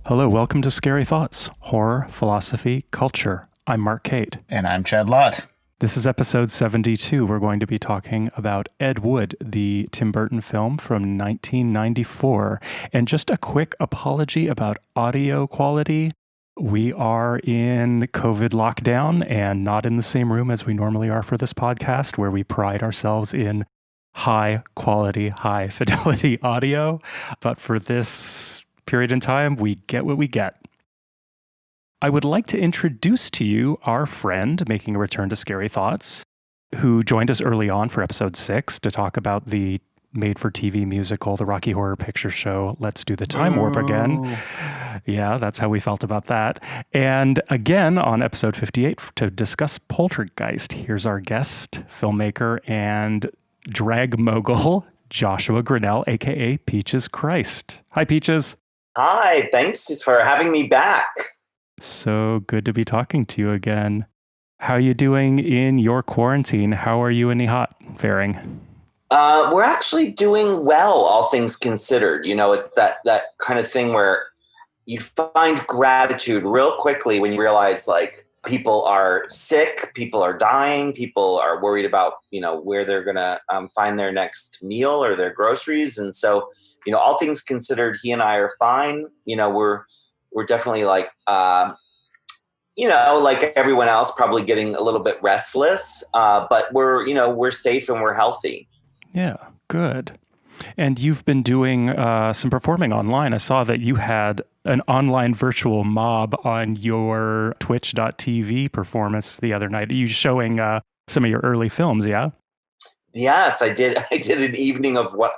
Hello, welcome to Scary Thoughts, Horror, Philosophy, Culture. I'm Mark Cate. And I'm Chad Lott. This is episode 72. We're going to be talking about Ed Wood, the Tim Burton film from 1994. And just a quick apology about audio quality. We are in COVID lockdown and not in the same room as we normally are for this podcast, where we pride ourselves in high quality, high fidelity audio. But for this period in time, we get what we get. I would like to introduce to you our friend making a return to Scary Thoughts, who joined us early on for episode 6 to talk about the made-for-TV musical, the Rocky Horror Picture Show, Let's Do the Time Warp Again. Yeah, that's how we felt about that. And again, on episode 58, to discuss Poltergeist, here's our guest, filmmaker and drag mogul, Joshua Grannell, a.k.a. Peaches Christ. Hi, Peaches. Hi, thanks for having me back. So good to be talking to you again. How are you doing in your quarantine? How are you and Nihat faring? We're actually doing well, all things considered. You know, it's that kind of thing where you find gratitude real quickly when you realize, like, people are sick, people are dying, people are worried about, you know, where they're going to find their next meal or their groceries. And so, you know, all things considered, he and I are fine. You know, we're definitely like, you know, like everyone else, probably getting a little bit restless, but we're safe and we're healthy. Yeah, good. And you've been doing some performing online. I saw that you had an online virtual mob on your twitch.tv performance the other night. Are you showing some of your early films, yeah? Yes, I did. I did an evening of what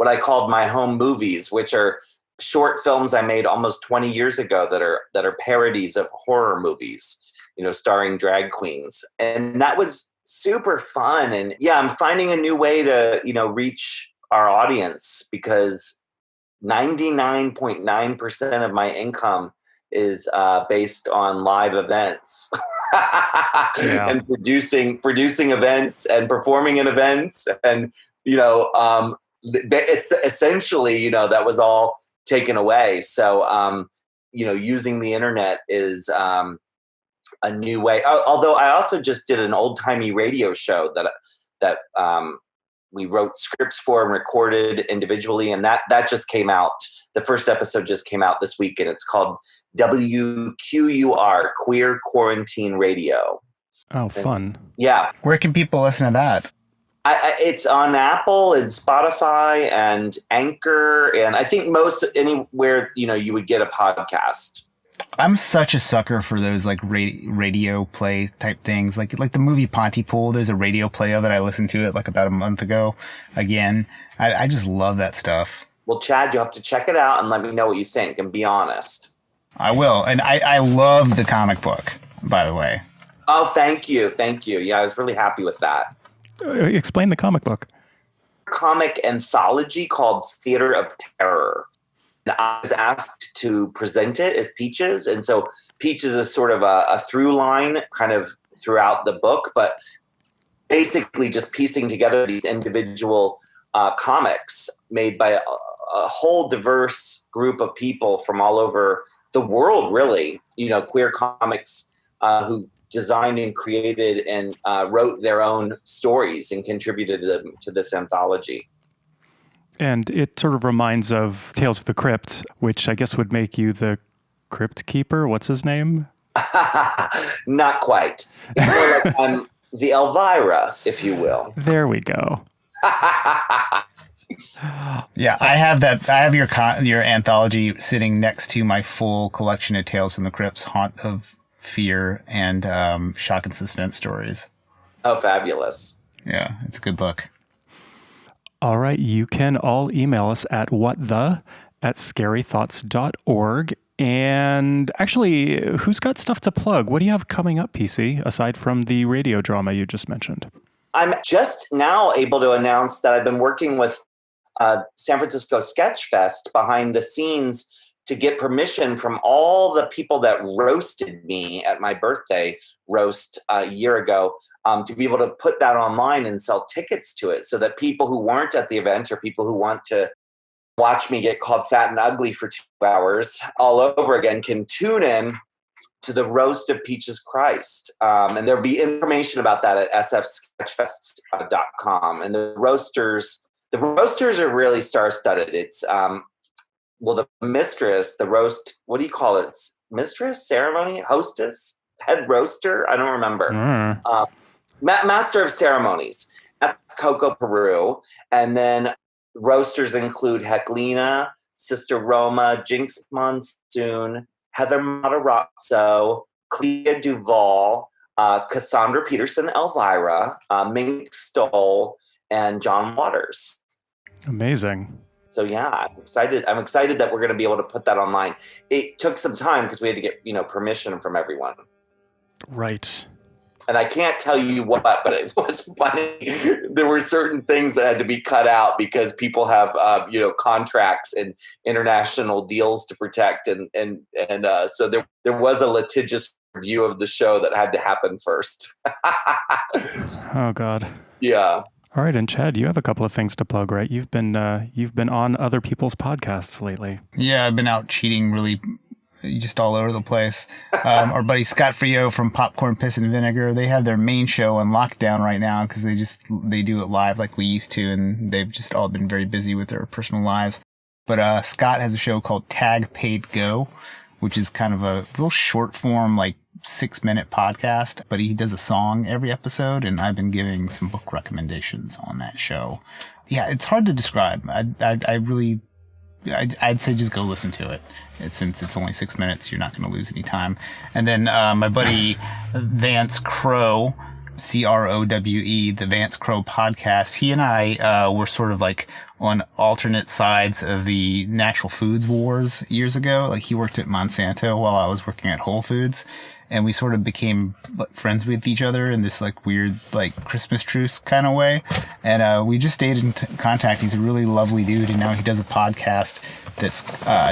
I called my home movies, which are short films I made almost 20 years ago that are parodies of horror movies, you know, starring drag queens. And that was super fun. And yeah, I'm finding a new way to, you know, reach our audience, because 99.9% of my income is based on live events. Yeah. And producing events and performing in events. And, you know, it's essentially, you know, that was all taken away. So, you know, using the internet is a new way. Although I also just did an old timey radio show that we wrote scripts for and recorded individually. And that just came out. The first episode just came out this week, and it's called WQUR, Queer Quarantine Radio. Oh, fun. Yeah. Where can people listen to that? It's on Apple and Spotify and Anchor, and I think most anywhere, you know, you would get a podcast. I'm such a sucker for those like radio play type things, like the movie Pontypool. There's a radio play of it. I listened to it like about a month ago. Again, I just love that stuff. Well, Chad, you have to check it out and let me know what you think, and be honest. I will, and I love the comic book, by the way. Oh, thank you. Yeah, I was really happy with that. Explain the comic book. Comic anthology called Theater of Terror. And I was asked to present it as Peaches. And so Peaches is sort of a through line kind of throughout the book, but basically just piecing together these individual comics made by a whole diverse group of people from all over the world, really. You know, queer comics who designed and created and wrote their own stories and contributed them to this anthology. And it sort of reminds of Tales of the Crypt, which I guess would make you the Crypt Keeper. What's his name? Not quite. It's more like I'm the Elvira, if you will. There we go. Yeah, I have your anthology sitting next to my full collection of Tales from the Crypt's Haunt of Fear and shock and suspense stories. Oh, fabulous. Yeah, it's a good look. All right, you can all email us at whatthe@scarythoughts.org. And actually, who's got stuff to plug? What do you have coming up, PC, aside from the radio drama you just mentioned? I'm just now able to announce that I've been working with San Francisco Sketch Fest behind the scenes to get permission from all the people that roasted me at my birthday roast a year ago, to be able to put that online and sell tickets to it, so that people who weren't at the event or people who want watch me get called fat and ugly for 2 hours all over again can tune in to the Roast of Peaches Christ. And there'll be information about that at sfsketchfest.com. And the roasters are really star-studded. It's, the mistress, the roast, what do you call it? It's mistress, ceremony, hostess, head roaster? I don't remember. Master of ceremonies. That's Coco Peru. And then roasters include Heclina, Sister Roma, Jinx Monsoon, Heather Matarazzo, Clea Duvall, Cassandra Peterson Elvira, Mink Stoll, and John Waters. Amazing. So yeah, I'm excited. I'm excited that we're going to be able to put that online. It took some time because we had to get, permission from everyone. Right. And I can't tell you what, but it was funny. There were certain things that had to be cut out because people have, contracts and international deals to protect, and so there was a litigious review of the show that had to happen first. Oh God. Yeah. All right, and Chad, you have a couple of things to plug, right? You've been on other people's podcasts lately. Yeah, I've been out cheating really just all over the place. Our buddy Scott Frio from Popcorn, Piss and Vinegar, they have their main show on lockdown right now because they do it live like we used to, and they've just all been very busy with their personal lives. But Scott has a show called Tag Paid Go, which is kind of a little short form, like 6-minute podcast, but he does a song every episode, and I've been giving some book recommendations on that show. Yeah, it's hard to describe. I'd say just go listen to it. Since it's only 6 minutes, you're not going to lose any time. And then my buddy Vance Crowe, Crowe, the Vance Crowe podcast, he and I were sort of like on alternate sides of the natural foods wars years ago. Like he worked at Monsanto while I was working at Whole Foods. And we sort of became friends with each other in this like weird like Christmas truce kind of way. And we just stayed in contact. He's a really lovely dude. And now he does a podcast that's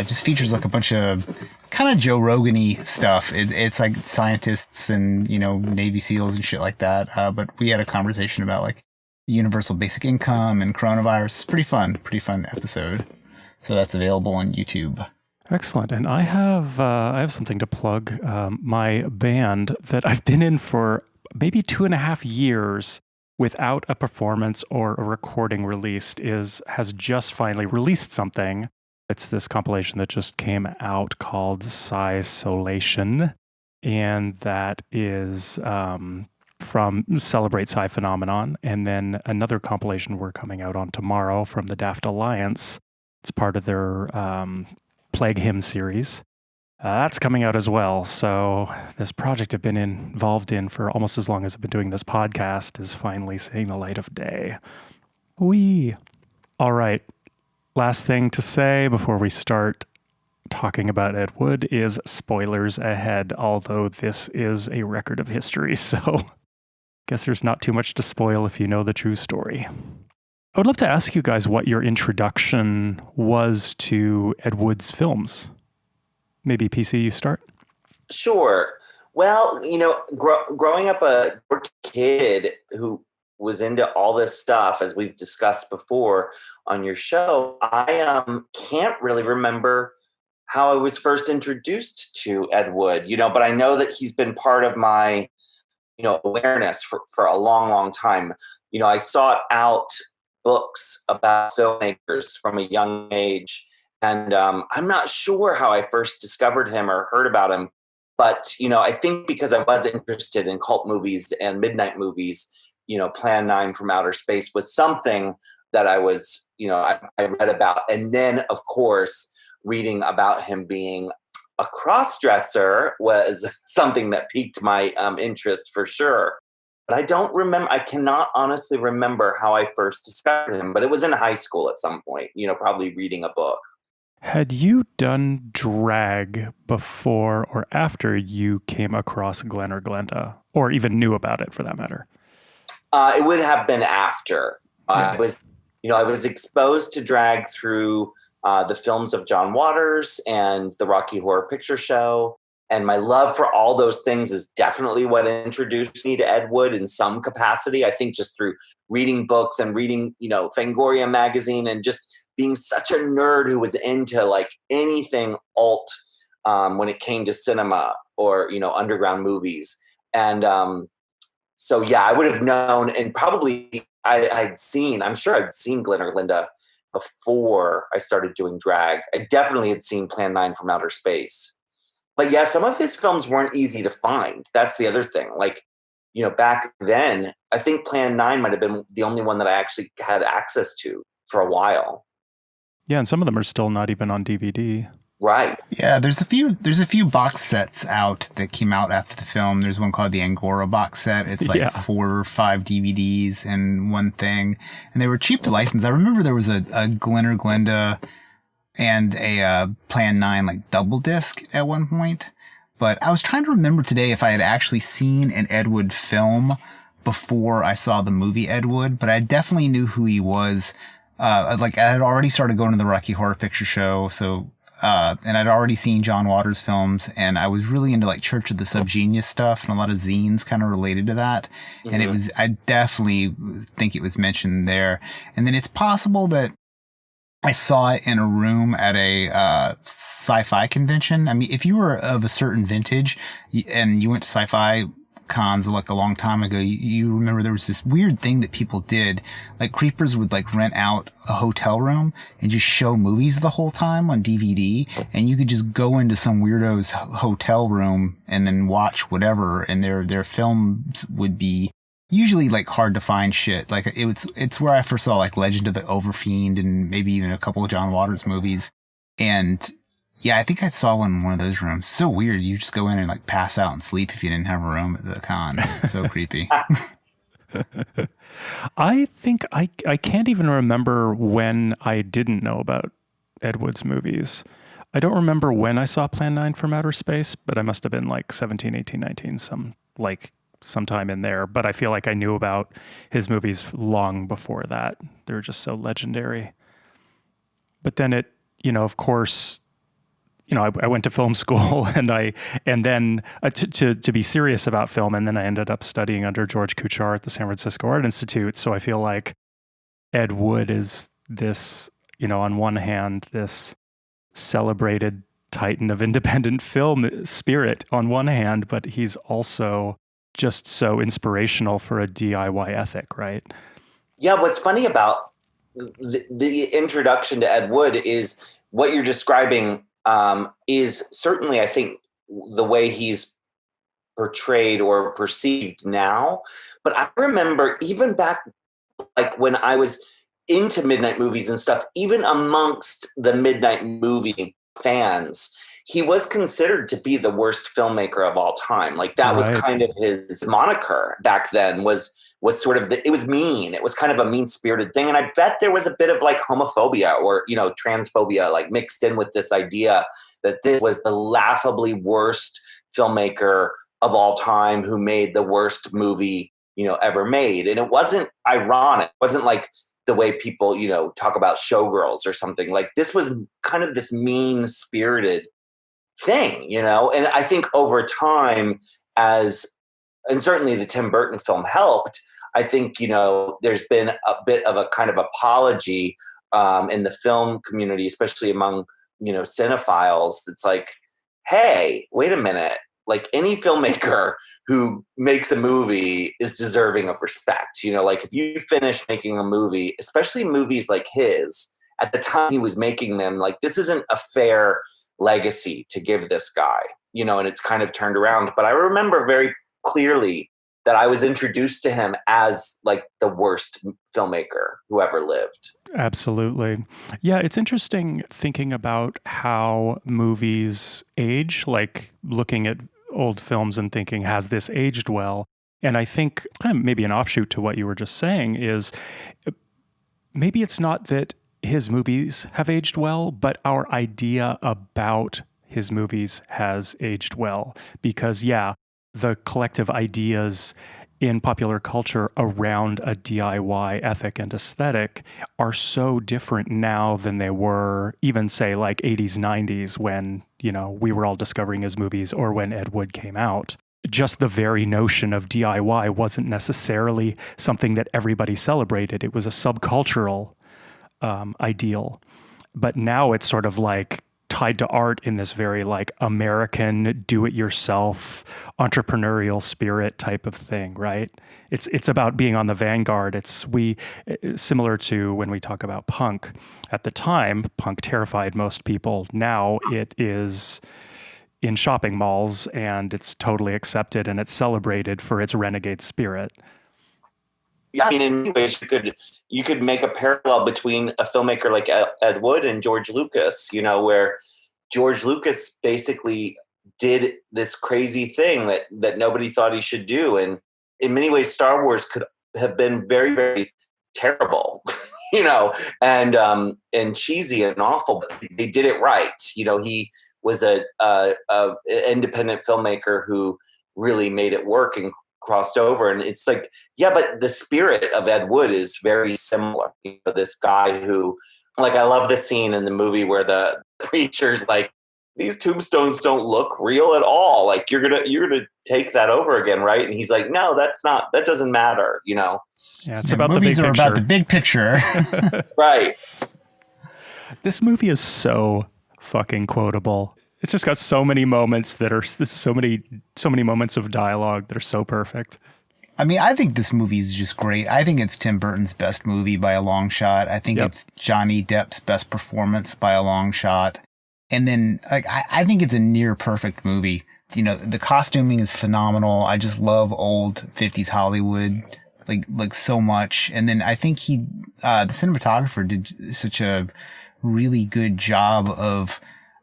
just features like a bunch of kind of Joe Rogan-y stuff. It's like scientists and, Navy SEALs and shit like that. But we had a conversation about like universal basic income and coronavirus. It's pretty fun episode. So that's available on YouTube. Excellent. And I have something to plug. My band that I've been in for maybe 2.5 years without a performance or a recording released has just finally released something. It's this compilation that just came out called Sci-Solation. And that is from Celebrate Sci Phenomenon. And then another compilation we're coming out on tomorrow from the Daft Alliance. It's part of their Plague Hymn series. That's coming out as well. So this project I've been involved in for almost as long as I've been doing this podcast is finally seeing the light of day. Whee! All right. Last thing to say before we start talking about Ed Wood is spoilers ahead, although this is a record of history, so guess there's not too much to spoil if you know the true story. I would love to ask you guys what your introduction was to Ed Wood's films. Maybe PC, you start? Sure. Well, growing up a kid who was into all this stuff, as we've discussed before on your show, I can't really remember how I was first introduced to Ed Wood, but I know that he's been part of my, awareness for a long, long time. I sought out books about filmmakers from a young age. And I'm not sure how I first discovered him or heard about him. But, I think because I was interested in cult movies and midnight movies, Plan 9 from Outer Space was something that I was, I read about. And then, of course, reading about him being a cross-dresser was something that piqued my interest for sure. But I don't remember, I cannot honestly remember how I first discovered him, but it was in high school at some point, probably reading a book. Had you done drag before or after you came across Glenn or Glenda, or even knew about it for that matter? It would have been after. Yeah. I was exposed to drag through the films of John Waters and the Rocky Horror Picture Show. And my love for all those things is definitely what introduced me to Ed Wood in some capacity. I think just through reading books and reading, Fangoria magazine and just being such a nerd who was into like anything alt when it came to cinema or, underground movies. And so, yeah, I would have known, and probably I'm sure I'd seen Glenn or Linda before I started doing drag. I definitely had seen Plan 9 from Outer Space. But yeah, some of his films weren't easy to find. That's the other thing. Like, back then, I think Plan 9 might have been the only one that I actually had access to for a while. Yeah, and some of them are still not even on DVD. Right. Yeah, there's a few box sets out that came out after the film. There's one called the Angora box set. It's like 4 or 5 DVDs in one thing, and they were cheap to license. I remember there was a Glenn or Glenda and a Plan 9 like double disc at one point. But I was trying to remember today if I had actually seen an Ed Wood film before I saw the movie Ed Wood, but I definitely knew who he was. Like I had already started going to the Rocky Horror Picture Show, so and I'd already seen John Waters films, and I was really into like Church of the Subgenius stuff and a lot of zines kind of related to that. Mm-hmm. And I definitely think it was mentioned there. And then it's possible that I saw it in a room at a sci-fi convention. I mean, if you were of a certain vintage and you went to sci-fi cons like a long time ago, you remember there was this weird thing that people did. Like creepers would like rent out a hotel room and just show movies the whole time on DVD, and you could just go into some weirdo's hotel room and then watch whatever, and their films would be usually like hard to find shit. Like it's where I first saw like Legend of the Overfiend and maybe even a couple of John Waters movies. And yeah, I think I saw one in one of those rooms. So weird. You just go in and like pass out and sleep if you didn't have a room at the con. So creepy. I think I can't even remember when I didn't know about Ed Wood's movies. I don't remember when I saw Plan 9 from Outer Space, but I must have been like 17, 18, 19, sometime in there. But I feel like I knew about his movies long before that. They were just so legendary. But then of course, I went to film school and then to be serious about film. And then I ended up studying under George Kuchar at the San Francisco Art Institute. So I feel like Ed Wood is this, on one hand, this celebrated titan of independent film spirit on one hand, but he's also just so inspirational for a DIY ethic, right? Yeah, what's funny about the introduction to Ed Wood is what you're describing is certainly, I think, the way he's portrayed or perceived now. But I remember even back, like when I was into midnight movies and stuff, even amongst the midnight movie fans, he was considered to be the worst filmmaker of all time. Like that was kind of his moniker back then, was sort of it was mean. It was kind of a mean-spirited thing. And I bet there was a bit of like homophobia or, transphobia, like mixed in with this idea that this was the laughably worst filmmaker of all time who made the worst movie, ever made. And it wasn't ironic. It wasn't like the way people, talk about Showgirls or something. Like this was kind of this mean-spirited thing, and I think over time and certainly the Tim Burton film helped, I think, there's been a bit of a kind of apology in the film community, especially among, cinephiles. It's like, hey, wait a minute. Like any filmmaker who makes a movie is deserving of respect. Like if you finish making a movie, especially movies like his, at the time he was making them, like this isn't a fair legacy to give this guy, and it's kind of turned around. But I remember very clearly that I was introduced to him as like the worst filmmaker who ever lived. Absolutely. Yeah, it's interesting thinking about how movies age, like looking at old films and thinking, has this aged well? And I think maybe an offshoot to what you were just saying is maybe it's not that his movies have aged well, but our idea about his movies has aged well. Because, the collective ideas in popular culture around a DIY ethic and aesthetic are so different now than they were even, say, like 80s, 90s when, we were all discovering his movies or when Ed Wood came out. Just the very notion of DIY wasn't necessarily something that everybody celebrated. It was a subcultural ideal. But now it's sort of like tied to art in this very like American do-it-yourself entrepreneurial spirit type of thing, right? It's about being on the vanguard. It's similar to when we talk about punk. At the time, punk terrified most people. Now it is in shopping malls and it's totally accepted and it's celebrated for its renegade spirit. Yeah, I mean, in many ways, you could make a parallel between a filmmaker like Ed Wood and George Lucas, where George Lucas basically did this crazy thing that nobody thought he should do. And in many ways, Star Wars could have been very, very terrible, and cheesy and awful, but they did it right. He was a independent filmmaker who really made it work and crossed over. And it's like, yeah, but the spirit of Ed Wood is very similar. This guy who, like, I love the scene in the movie where the preacher's like, these tombstones don't look real at all. Like, you're gonna take that over again, right? And he's like, no, that doesn't matter, Yeah, it's about the big picture. Movies are picture. about the big picture. Right. This movie is so fucking quotable. It's just got so many moments so many moments of dialogue that are so perfect. I mean, I think this movie is just great. I think it's Tim Burton's best movie by a long shot. I think it's Johnny Depp's best performance by a long shot. And then, like, I think it's a near perfect movie. The costuming is phenomenal. I just love old 50s Hollywood, like so much. And then I think the cinematographer did such a really good job of,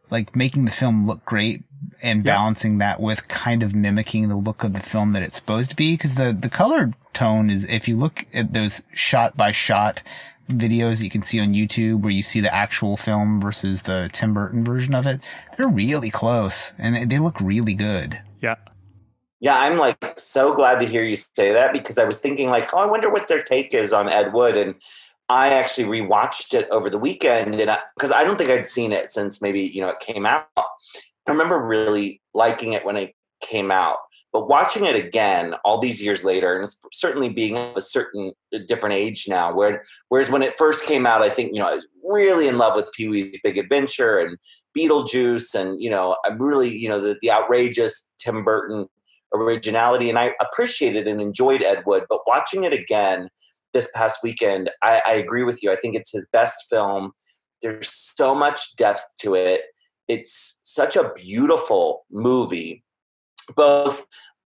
like, making the film look great and balancing that with kind of mimicking the look of the film that it's supposed to be. Because the color tone is, if you look at those shot by shot videos you can see on YouTube where you see the actual film versus the Tim Burton version of it, they're really close and they look really good. Yeah. Yeah, I'm like so glad to hear you say that, because I was thinking like, I wonder what their take is on Ed Wood. And I actually rewatched it over the weekend, and because I don't think I'd seen it since maybe, it came out. I remember really liking it when it came out, but watching it again all these years later, and certainly being of a different age now, whereas when it first came out, I think, I was really in love with Pee-wee's Big Adventure and Beetlejuice, and, I'm really, the outrageous Tim Burton originality, and I appreciated and enjoyed Ed Wood, but watching it again this past weekend, I agree with you. I think it's his best film. There's so much depth to it. It's such a beautiful movie, both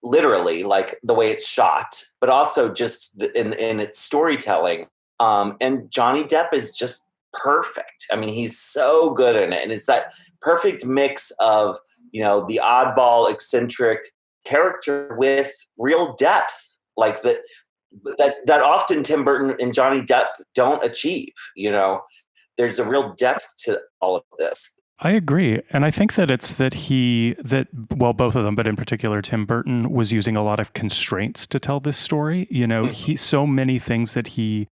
literally, like the way it's shot, but also just in its storytelling. And Johnny Depp is just perfect. I mean, he's so good in it. And it's that perfect mix of, the oddball, eccentric character with real depth, like that often Tim Burton and Johnny Depp don't achieve. There's a real depth to all of this. I agree. And I think that it's both of them, but in particular, Tim Burton was using a lot of constraints to tell this story. So many things that he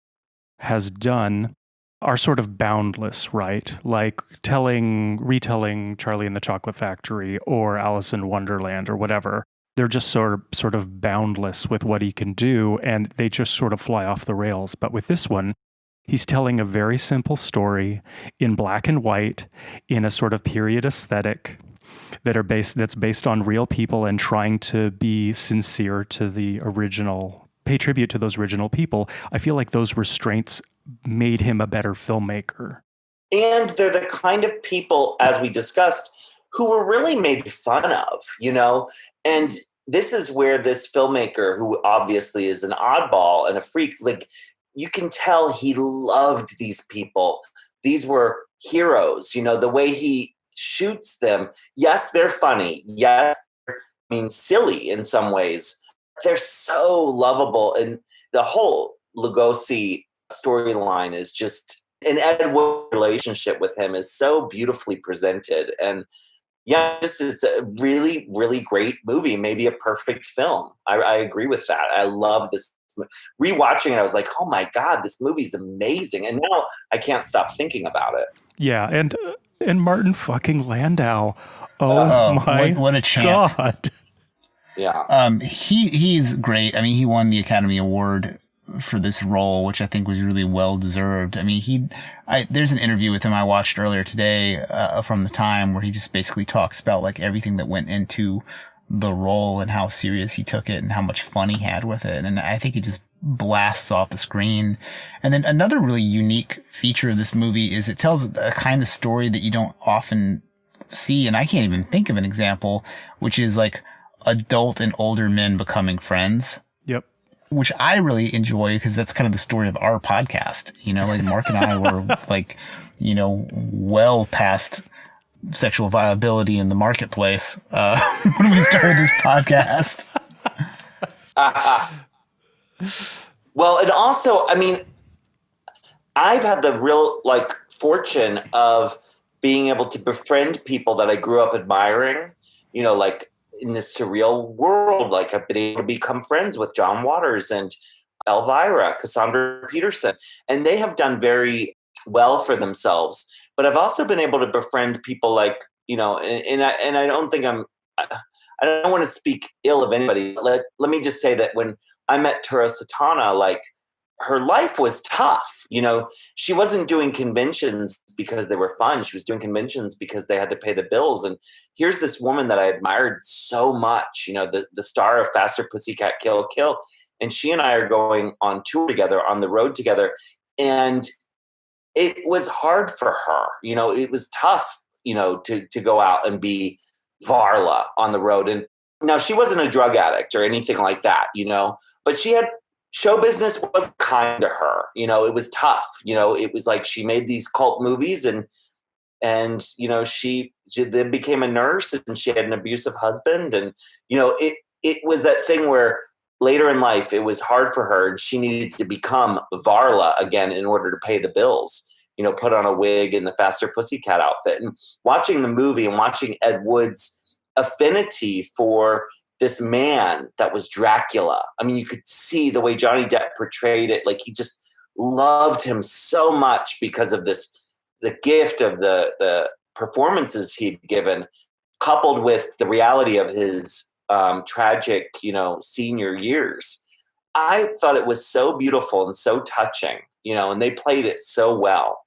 has done are sort of boundless, right? Like retelling Charlie and the Chocolate Factory or Alice in Wonderland or whatever. They're just sort of boundless with what he can do, and they just sort of fly off the rails. But with this one, he's telling a very simple story in black and white, in a sort of period aesthetic that's based on real people and trying to be sincere to the original, pay tribute to those original people. I feel like those restraints made him a better filmmaker. And they're the kind of people, as we discussed, who were really made fun of, and this is where this filmmaker, who obviously is an oddball and a freak, like, you can tell he loved these people. These were heroes, the way he shoots them. Yes, they're funny. Yes, silly in some ways. They're so lovable. And the whole Lugosi storyline is just, an Ed Wood relationship with him is so beautifully presented. And yeah, it's a really, really great movie, maybe a perfect film. I agree with that. I love this. Rewatching it, I was like, oh my God, this movie's amazing. And now I can't stop thinking about it. Yeah, and Martin fucking Landau. What a champ. God. Yeah. He's great. I mean, he won the Academy Award for this role, which I think was really well deserved. I mean, there's an interview with him I watched earlier today from the Time where he just basically talks about like everything that went into the role and how serious he took it and how much fun he had with it. And I think it just blasts off the screen. And then another really unique feature of this movie is it tells a kind of story that you don't often see. And I can't even think of an example, which is like adult and older men becoming friends. Yep. Which I really enjoy because that's kind of the story of our podcast. You know, like Mark and I were like, you know, well past sexual viability in the marketplace when we started this podcast. Well, and also, I mean, I've had the real like fortune of being able to befriend people that I grew up admiring, you know, like in this surreal world. Like I've been able to become friends with John Waters and Elvira, Cassandra Peterson, and they have done very well for themselves. But I've also been able to befriend people like, you know, and I don't think I don't want to speak ill of anybody. Let me just say that when I met Tura Satana, like her life was tough. You know, she wasn't doing conventions because they were fun. She was doing conventions because they had to pay the bills. And here's this woman that I admired so much, you know, the star of Faster Pussycat Kill Kill. And she and I are going on tour together, on the road together. And it was hard for her. You know, it was tough, you know, to go out and be Varla on the road. And now she wasn't a drug addict or anything like that, you know, but she had show business was kind to her, you know, it was tough. You know, it was like she made these cult movies and, you know, she then became a nurse and she had an abusive husband. And, you know, it was that thing where later in life, it was hard for her and she needed to become Varla again in order to pay the bills, you know, put on a wig and the Faster Pussycat outfit. And watching the movie and watching Ed Wood's affinity for this man that was Dracula. I mean, you could see the way Johnny Depp portrayed it. Like he just loved him so much because of the gift of the performances he'd given, coupled with the reality of his tragic, you know, senior years. I thought it was so beautiful and so touching, you know, and they played it so well.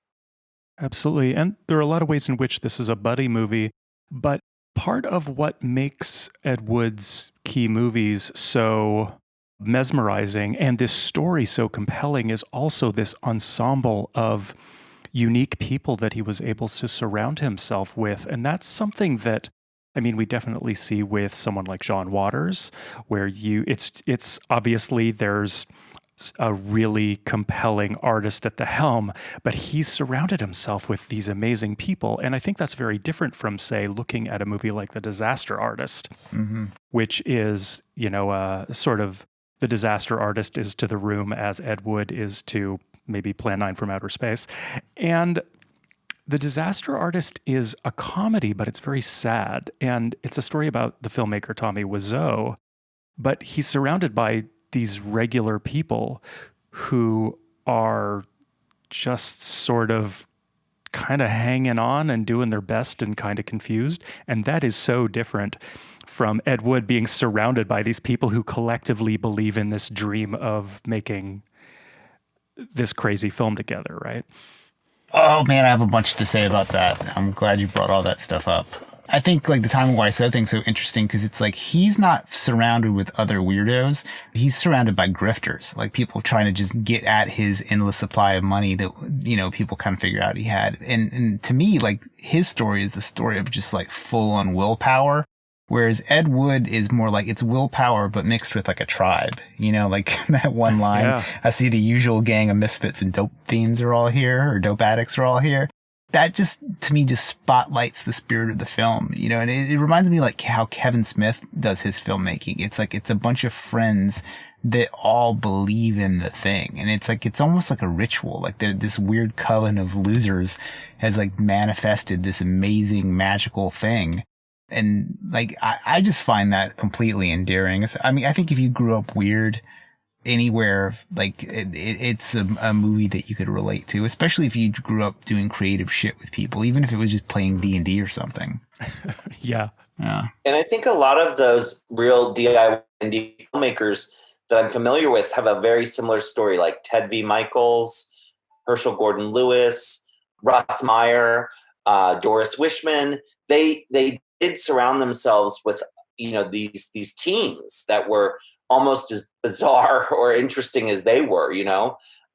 Absolutely. And there are a lot of ways in which this is a buddy movie, but part of what makes Ed Wood's key movies so mesmerizing and this story so compelling is also this ensemble of unique people that he was able to surround himself with. And that's something that, I mean, we definitely see with someone like John Waters, where it's obviously there's a really compelling artist at the helm, but he's surrounded himself with these amazing people. And I think that's very different from, say, looking at a movie like The Disaster Artist, which is, you know, sort of the disaster artist is to the room as Ed Wood is to maybe Plan 9 from Outer Space. And The Disaster Artist is a comedy, but it's very sad. And it's a story about the filmmaker Tommy Wiseau, but he's surrounded by these regular people who are just sort of kind of hanging on and doing their best and kind of confused. And that is so different from Ed Wood being surrounded by these people who collectively believe in this dream of making this crazy film together, right? Oh man, I have a bunch to say about that. I'm glad you brought all that stuff up. I think like the Time of Why I Said thing's so interesting because it's like he's not surrounded with other weirdos. He's surrounded by grifters, like people trying to just get at his endless supply of money that, you know, people kind of figure out he had. And to me, like his story is the story of just like full on willpower. Whereas Ed Wood is more like it's willpower, but mixed with like a tribe, you know, like that one line, yeah. I see the usual gang of misfits and dope fiends are all here or dope addicts are all here. That just, to me, just spotlights the spirit of the film, you know, and it reminds me like how Kevin Smith does his filmmaking. It's like, it's a bunch of friends that all believe in the thing. And it's like, it's almost like a ritual. Like this weird coven of losers has like manifested this amazing magical thing. And like, I just find that completely endearing. I mean, I think if you grew up weird anywhere, like it's a movie that you could relate to, especially if you grew up doing creative shit with people, even if it was just playing D&D or something. Yeah. And I think a lot of those real DIY filmmakers that I'm familiar with have a very similar story, like Ted V. Michaels, Herschel Gordon Lewis, Russ Meyer, Doris Wishman. They did surround themselves with these teams that were almost as bizarre or interesting as they were,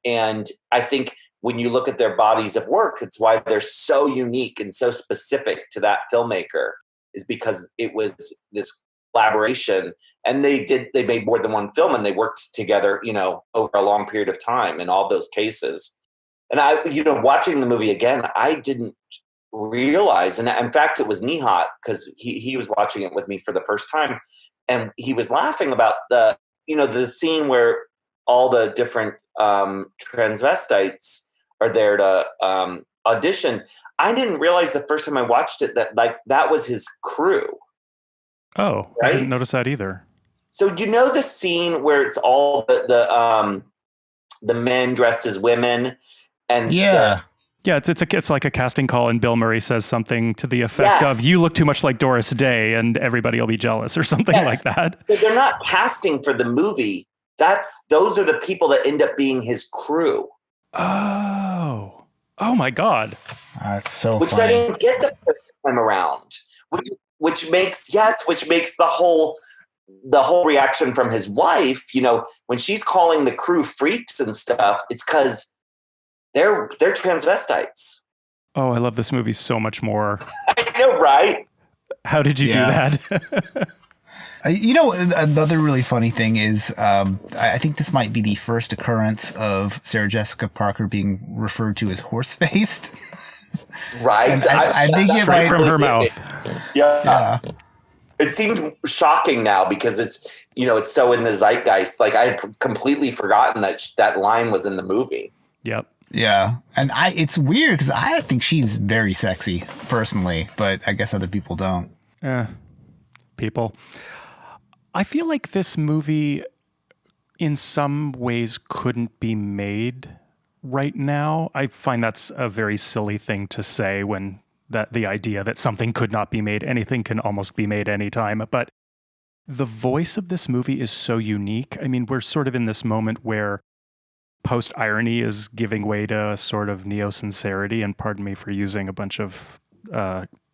and I think when you look at their bodies of work, it's why they're so unique and so specific to that filmmaker, is because it was this collaboration, and they made more than one film, and they worked together, over a long period of time in all those cases. And I, watching the movie again, I didn't realize, and in fact, it was Nihat, because he was watching it with me for the first time, and he was laughing about the scene where all the different transvestites are there to audition. I didn't realize the first time I watched it that was his crew. Oh, right? I didn't notice that either. So the scene where it's all the men dressed as women, and it's like a casting call, and Bill Murray says something to the effect of, "You look too much like Doris Day, and everybody will be jealous," or something like that. But they're not casting for the movie. Those are the people that end up being his crew. Oh my God. That's so which funny. I didn't get the first time around. Which makes the whole reaction from his wife, when she's calling the crew freaks and stuff, it's because they're transvestites. Oh, I love this movie so much more. I know, right? How did you do that? Another really funny thing is, I think this might be the first occurrence of Sarah Jessica Parker being referred to as horse-faced. Right. And I think it might from her mouth. Yeah. It seemed shocking now because it's, it's so in the zeitgeist. Like, I had completely forgotten that line was in the movie. Yep. Yeah. And it's weird because I think she's very sexy personally, but I guess other people don't. People. I feel like this movie in some ways couldn't be made right now. I find that's a very silly thing to say, when the idea that something could not be made. Anything can almost be made anytime. But the voice of this movie is so unique. I mean, we're sort of in this moment where post-irony is giving way to a sort of neo-sincerity, and pardon me for using a bunch of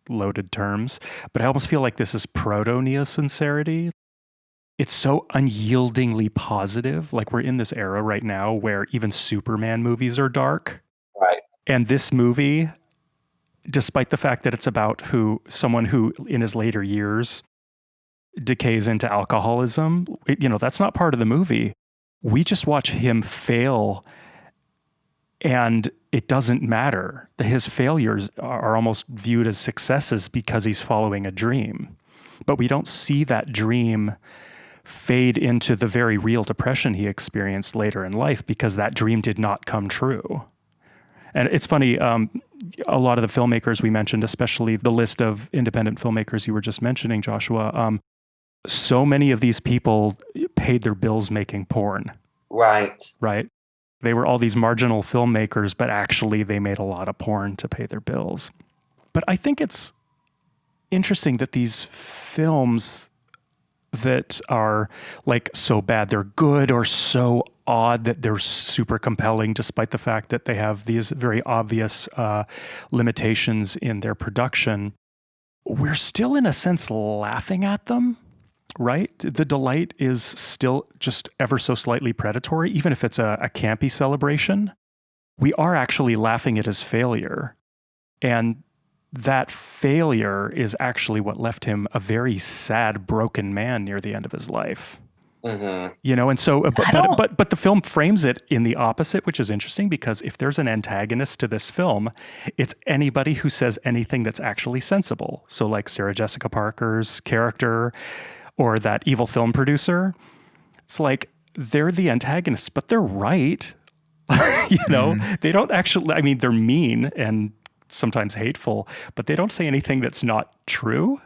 loaded terms, but I almost feel like this is proto-neo-sincerity. It's so unyieldingly positive. Like, we're in this era right now where even Superman movies are dark. Right. And this movie, despite the fact that it's about someone who in his later years decays into alcoholism, that's not part of the movie. We just watch him fail, and it doesn't matter. His failures are almost viewed as successes because he's following a dream. But we don't see that dream fade into the very real depression he experienced later in life, because that dream did not come true. And it's funny, a lot of the filmmakers we mentioned, especially the list of independent filmmakers you were just mentioning, Joshua, so many of these people paid their bills making porn. Right. They were all these marginal filmmakers, but actually they made a lot of porn to pay their bills. But I think it's interesting that these films that are like so bad they're good, or so odd that they're super compelling, despite the fact that they have these very obvious limitations in their production, we're still in a sense laughing at them, right? The delight is still just ever so slightly predatory, even if it's a campy celebration. We are actually laughing at his failure. And that failure is actually what left him a very sad, broken man near the end of his life. Mm-hmm. And so, but the film frames it in the opposite, which is interesting, because if there's an antagonist to this film, it's anybody who says anything that's actually sensible. So like Sarah Jessica Parker's character, or that evil film producer, it's like they're the antagonists, but they're right. They don't actually, I mean, they're mean and sometimes hateful, but they don't say anything that's not true.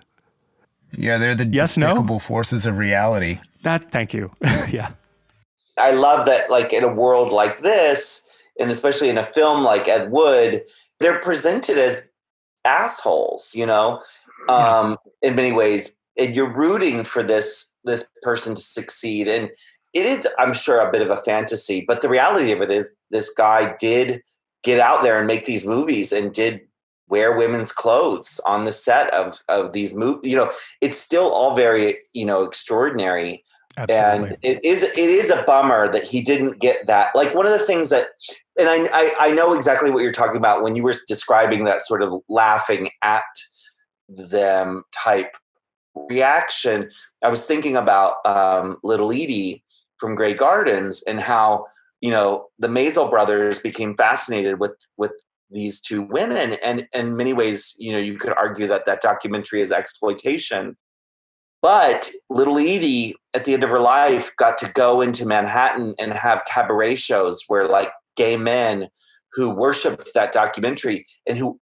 Yeah, they're the despicable forces of reality. Thank you. Yeah. I love that, like, in a world like this, and especially in a film like Ed Wood, they're presented as assholes, in many ways. And you're rooting for this person to succeed. And it is, I'm sure, a bit of a fantasy, but the reality of it is this guy did get out there and make these movies and did wear women's clothes on the set of these movies. You know, it's still all very, you know, extraordinary. Absolutely. And it is a bummer that he didn't get that. Like one of the things that, and I know exactly what you're talking about when you were describing that sort of laughing at them type reaction. I was thinking about Little Edie from Grey Gardens and how, you know, the Maisel brothers became fascinated with these two women. And in many ways, you know, you could argue that that documentary is exploitation. But Little Edie, at the end of her life, got to go into Manhattan and have cabaret shows where like gay men who worshipped that documentary and who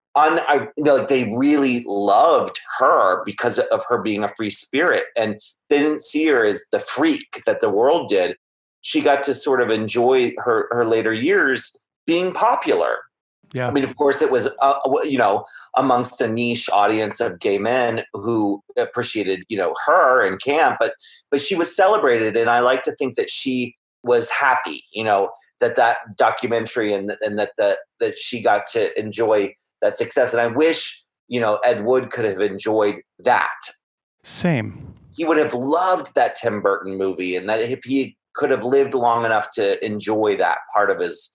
they really loved her because of her being a free spirit, and they didn't see her as the freak that the world did. She got to sort of enjoy her later years being popular. Yeah. I mean, of course, it was, you know, amongst a niche audience of gay men who appreciated, you know, her and camp, but she was celebrated. And I like to think that she was happy, you know, that documentary and that she got to enjoy that success. And I wish, you know, Ed Wood could have enjoyed that. Same. He would have loved that Tim Burton movie, and that if he could have lived long enough to enjoy that part of his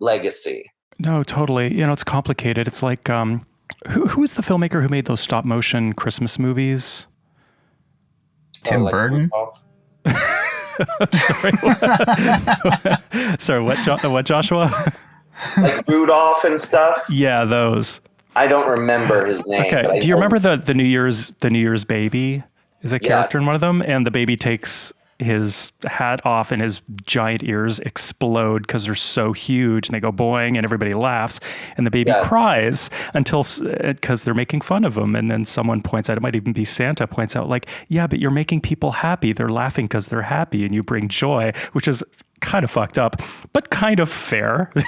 legacy. No, totally. You know, it's complicated. It's like, who is the filmmaker who made those stop motion Christmas movies? Tim Burton? Sorry, what, Joshua? Like Rudolph and stuff? Yeah, those. I don't remember his name. Okay. Do you remember the New Year's baby? Is a character in one of them, and the baby takes his hat off and his giant ears explode because they're so huge, and they go boing and everybody laughs, and the baby cries until, because they're making fun of him. And then someone points out, it might even be Santa, points out like, yeah, but you're making people happy. They're laughing because they're happy and you bring joy, which is kind of fucked up, but kind of fair. You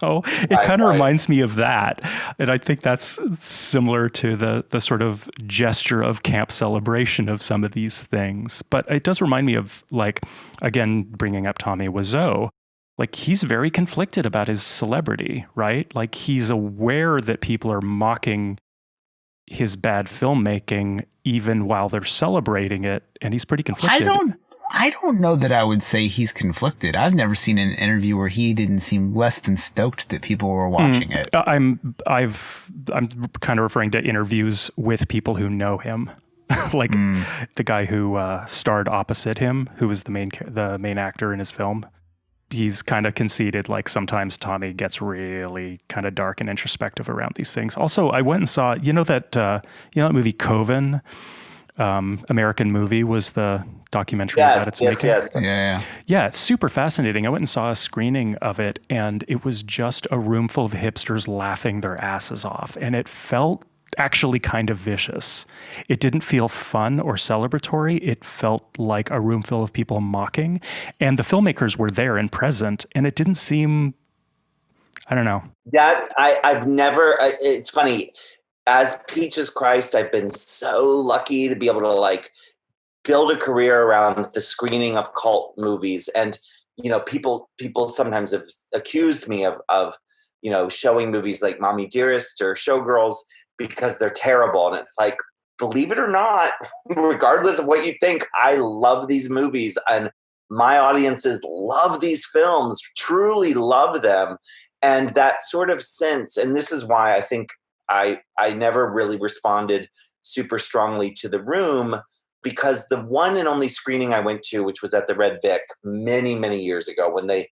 know, it kind of reminds me of that. And I think that's similar to the sort of gesture of camp celebration of some of these things. But it does remind me of, like, again, bringing up Tommy Wiseau, like he's very conflicted about his celebrity, right? Like he's aware that people are mocking his bad filmmaking even while they're celebrating it. And he's pretty conflicted. I don't know that I would say he's conflicted. I've never seen an interview where he didn't seem less than stoked that people were watching it. I'm kind of referring to interviews with people who know him, like the guy who starred opposite him, who was the main actor in his film. He's kind of conceded, like sometimes Tommy gets really kind of dark and introspective around these things. Also, I went and saw, that movie Coven. American Movie was the documentary about its making. Yeah, it's super fascinating. I went and saw a screening of it, and it was just a room full of hipsters laughing their asses off, and it felt actually kind of vicious. It didn't feel fun or celebratory. It felt like a room full of people mocking, and the filmmakers were there and present, and it didn't seem, I don't know. That I've never. It's funny. As Peaches Christ, I've been so lucky to be able to like build a career around the screening of cult movies. And, you know, people sometimes have accused me of, you know, showing movies like Mommy Dearest or Showgirls because they're terrible. And it's like, believe it or not, regardless of what you think, I love these movies, and my audiences love these films, truly love them. And that sort of sense, and this is why I think I never really responded super strongly to The Room, because the one and only screening I went to, which was at the Red Vic many, many years ago when they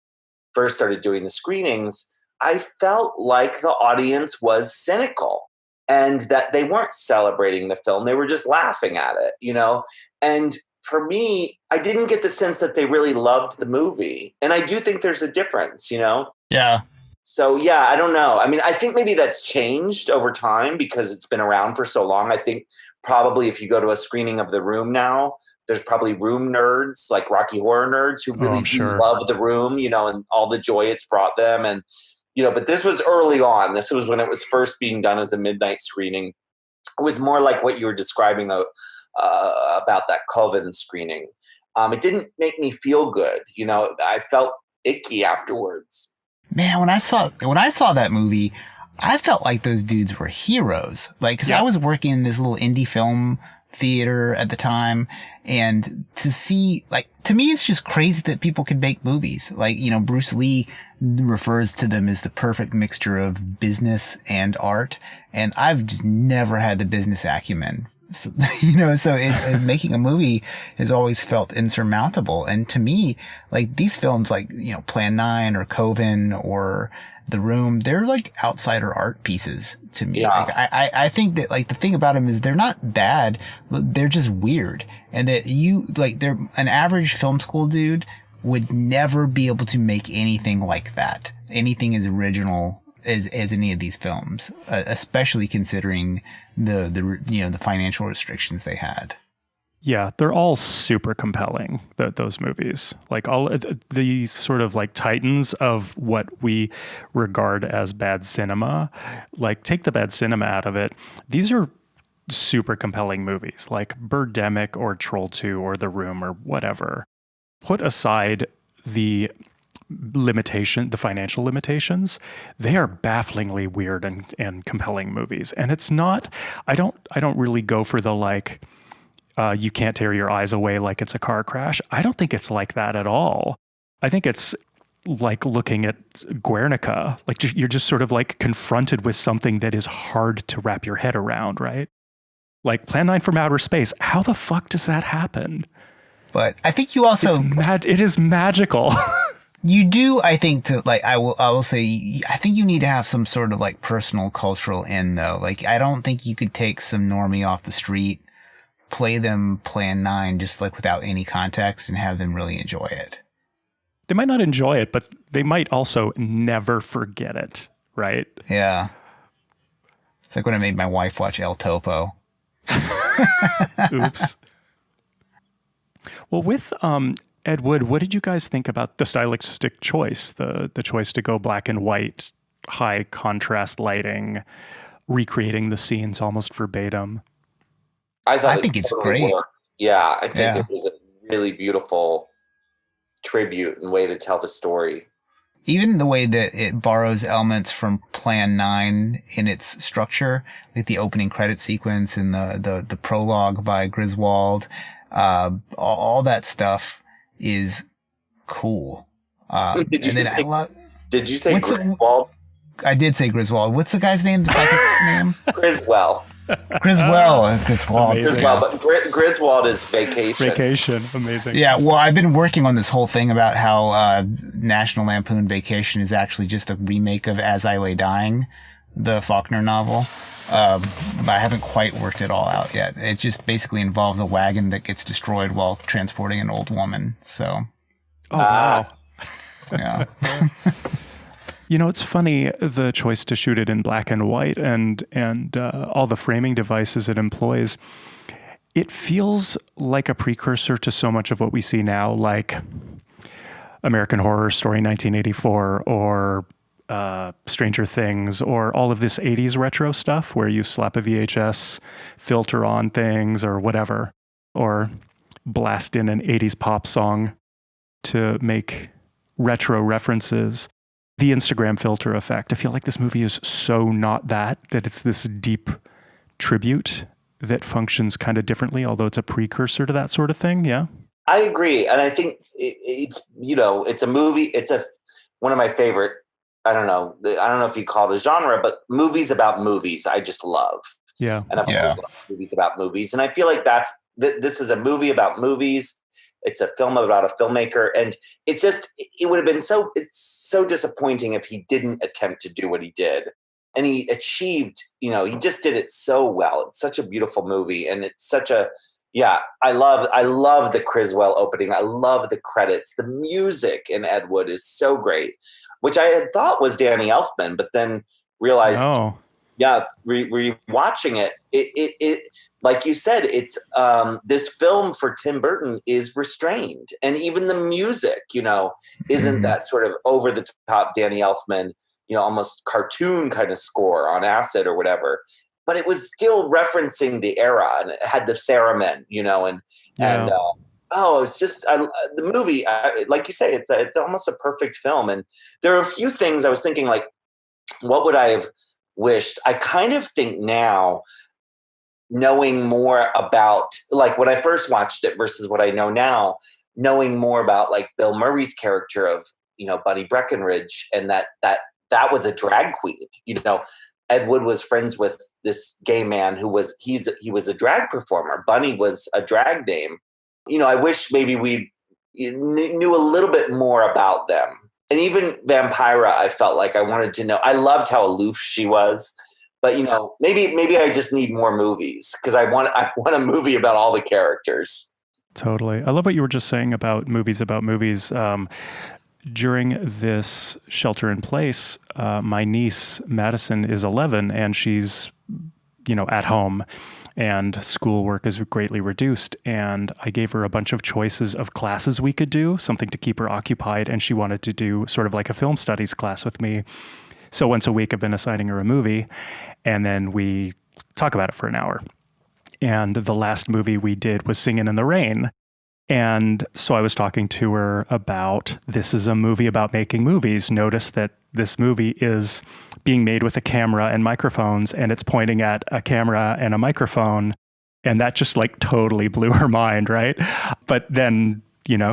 first started doing the screenings, I felt like the audience was cynical and that they weren't celebrating the film. They were just laughing at it, you know? And for me, I didn't get the sense that they really loved the movie. And I do think there's a difference, you know? Yeah. So, yeah, I don't know. I mean, I think maybe that's changed over time because it's been around for so long. I think probably if you go to a screening of The Room now, there's probably Room nerds, like Rocky Horror nerds, who really do love The Room, you know, and all the joy it's brought them. And, you know, but this was early on. This was when it was first being done as a midnight screening. It was more like what you were describing, though, about that Coven screening. It didn't make me feel good. I felt icky afterwards. Man, when I saw that movie, I felt like those dudes were heroes. Like, cause I was working in this little indie film theater at the time, and to see, like, to me, it's just crazy that people can make movies. Like, Bruce Lee refers to them as the perfect mixture of business and art. And I've just never had the business acumen. So, making a movie has always felt insurmountable. And to me, like, these films like, Plan 9 or Coven or The Room, they're like outsider art pieces to me. Yeah. Like, I think that, like, the thing about them is they're not bad. They're just weird. And that they're an average film school dude would never be able to make anything like that. Anything as original as any of these films, especially considering the financial restrictions they had. Yeah, they're all super compelling, those movies. Like all the sort of like titans of what we regard as bad cinema. Like, take the bad cinema out of it. These are super compelling movies, like Birdemic or Troll 2 or The Room or whatever. Put aside the financial limitations, they are bafflingly weird and compelling movies. And it's not, I don't really go for the like, you can't tear your eyes away like it's a car crash. I don't think it's like that at all. I think it's like looking at Guernica. Like, you're just sort of like confronted with something that is hard to wrap your head around, right? Like Plan 9 from Outer Space. How the fuck does that happen? But I think you also... It is magical. You do, I think, I will say, I think you need to have some sort of like personal cultural end though. Like, I don't think you could take some normie off the street, play them Plan 9 just like without any context and have them really enjoy it. They might not enjoy it, but they might also never forget it, right? Yeah. It's like when I made my wife watch El Topo. Oops. Well, with Ed Wood, what did you guys think about the stylistic choice, the choice to go black and white, high contrast lighting, recreating the scenes almost verbatim? I think it's great. Worked. Yeah, I think it was a really beautiful tribute and way to tell the story. Even the way that it borrows elements from Plan 9 in its structure, like the opening credit sequence and the prologue by Griswold, all that stuff is cool. Did you say Griswold? I did say Griswold. What's the guy's name? The psychic's name? Griswell. Griswold. But Griswold is Vacation. Vacation. Amazing. Yeah, well, I've been working on this whole thing about how National Lampoon Vacation is actually just a remake of As I Lay Dying, the Faulkner novel. But I haven't quite worked it all out yet. It just basically involves a wagon that gets destroyed while transporting an old woman. So, wow. Yeah. It's funny, the choice to shoot it in black and white and all the framing devices it employs. It feels like a precursor to so much of what we see now, like American Horror Story 1984 or Stranger Things, or all of this 80s retro stuff where you slap a VHS filter on things or whatever, or blast in an 80s pop song to make retro references. The Instagram filter effect. I feel like this movie is so not that it's this deep tribute that functions kind of differently, although it's a precursor to that sort of thing. Yeah. I agree. And I think it's a movie. It's one of my favorite, I don't know if you call it a genre, but movies about movies, I just love. Yeah. And I've always loved movies about movies. And I feel like this is a movie about movies. It's a film about a filmmaker. And it would have been it's so disappointing if he didn't attempt to do what he did. And he achieved, he just did it so well. It's such a beautiful movie. And it's such I love the Criswell opening. I love the credits. The music in Ed Wood is so great, which I had thought was Danny Elfman, but then realized, rewatching it, it like you said, it's this film for Tim Burton is restrained, and even the music, isn't that sort of over the top Danny Elfman, almost cartoon kind of score on acid or whatever. But it was still referencing the era, and it had the theremin, and Oh, it's just the movie. Like you say, it's almost a perfect film. And there are a few things I was thinking, like, what would I have wished? I kind of think now, knowing more about, like, when I first watched it versus what I know now, knowing more about like Bill Murray's character of, Bunny Breckenridge, and that was a drag queen. Ed Wood was friends with this gay man he was a drag performer. Bunny was a drag name. I wish maybe we knew a little bit more about them. And even Vampira, I felt like I wanted to know. I loved how aloof she was, but maybe I just need more movies, because I want a movie about all the characters. Totally. I love what you were just saying about movies. During this shelter in place, my niece Madison is 11, and she's, at home, and schoolwork is greatly reduced. And I gave her a bunch of choices of classes we could do, something to keep her occupied. And she wanted to do sort of like a film studies class with me. So once a week, I've been assigning her a movie, and then we talk about it for an hour. And the last movie we did was Singin' in the Rain. And so I was talking to her about, this is a movie about making movies. Notice that this movie is being made with a camera and microphones, and it's pointing at a camera and a microphone. And that just like totally blew her mind, right? But then,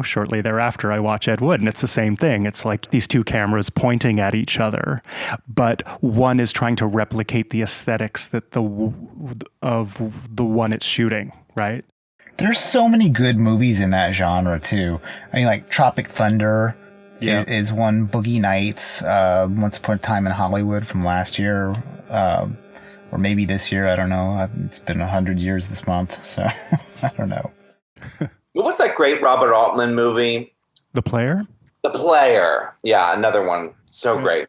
shortly thereafter, I watch Ed Wood, and it's the same thing. It's like these two cameras pointing at each other, but one is trying to replicate the aesthetics of the one it's shooting, right? There's so many good movies in that genre too. I mean, like Tropic Thunder is one. Boogie Nights, Once Upon a Time in Hollywood from last year, or maybe this year. I don't know. It's been 100 years this month, so I don't know. What was that great Robert Altman movie? The Player? The Player. Yeah, another one. So great.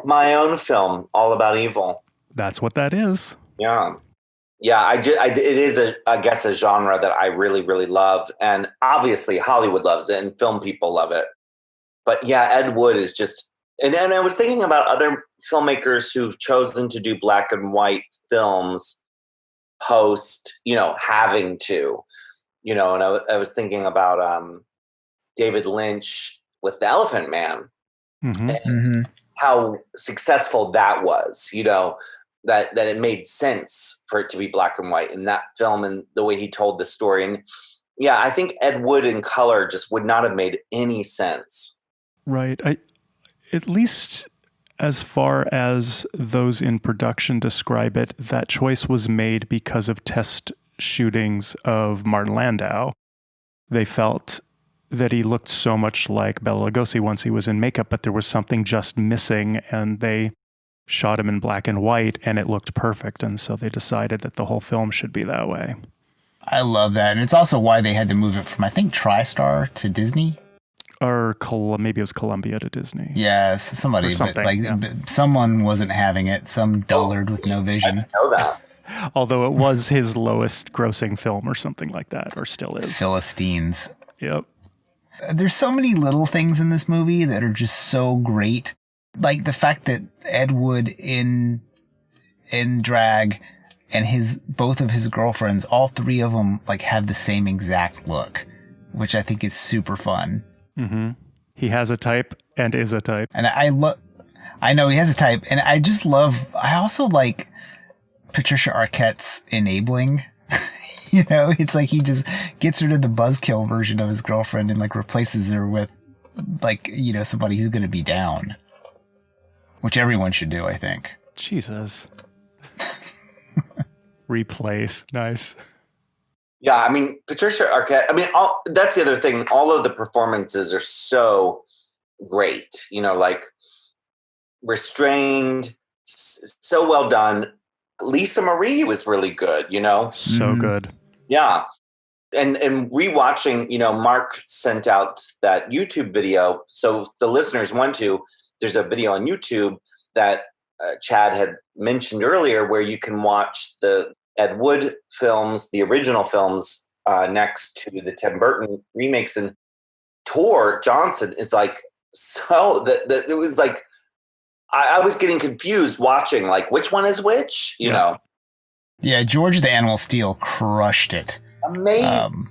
My Own Film, All About Evil. That's what that is. Yeah. Yeah, it is, I guess, a genre that I really, really love. And obviously Hollywood loves it and film people love it. But yeah, Ed Wood is just, and I was thinking about other filmmakers who've chosen to do black and white films post, having to, and I was thinking about David Lynch with The Elephant Man, and how successful that was, that it made sense for it to be black and white in that film and the way he told the story. And yeah, I think Ed Wood in color just would not have made any sense. Right. At least as far as those in production describe it, that choice was made because of test shootings of Martin Landau. They felt that he looked so much like Bela Lugosi once he was in makeup, but there was something just missing, and they shot him in black and white, and it looked perfect. And so they decided that the whole film should be that way. I love that. And it's also why they had to move it from, I think, TriStar to Disney. Or maybe it was Columbia to Disney. Yes, somebody. But someone wasn't having it. Some dullard with no vision. I know that. Although it was his lowest grossing film or something like that, or still is. Philistines. Yep. There's so many little things in this movie that are just so great. Like the fact that Ed Wood in drag and both of his girlfriends, all three of them, like have the same exact look, which I think is super fun. Mm-hmm. He has a type and is a type. And I know he has a type, and I also like Patricia Arquette's enabling. It's like he just gets rid of the buzzkill version of his girlfriend and like replaces her with like, somebody who's going to be down. Which everyone should do, I think. Jesus. Replace. Nice. Yeah, I mean, Patricia Arquette, that's the other thing. All of the performances are so great. Like restrained, so well done. Lisa Marie was really good, So good. Yeah. And rewatching, Mark sent out that YouTube video. So the listeners there's a video on YouTube that Chad had mentioned earlier where you can watch the Ed Wood films, the original films, next to the Tim Burton remakes. And Tor Johnson is like, so that it was like, I was getting confused watching, like, which one is which, you know? Yeah, George the Animal Steel crushed it. Amazing.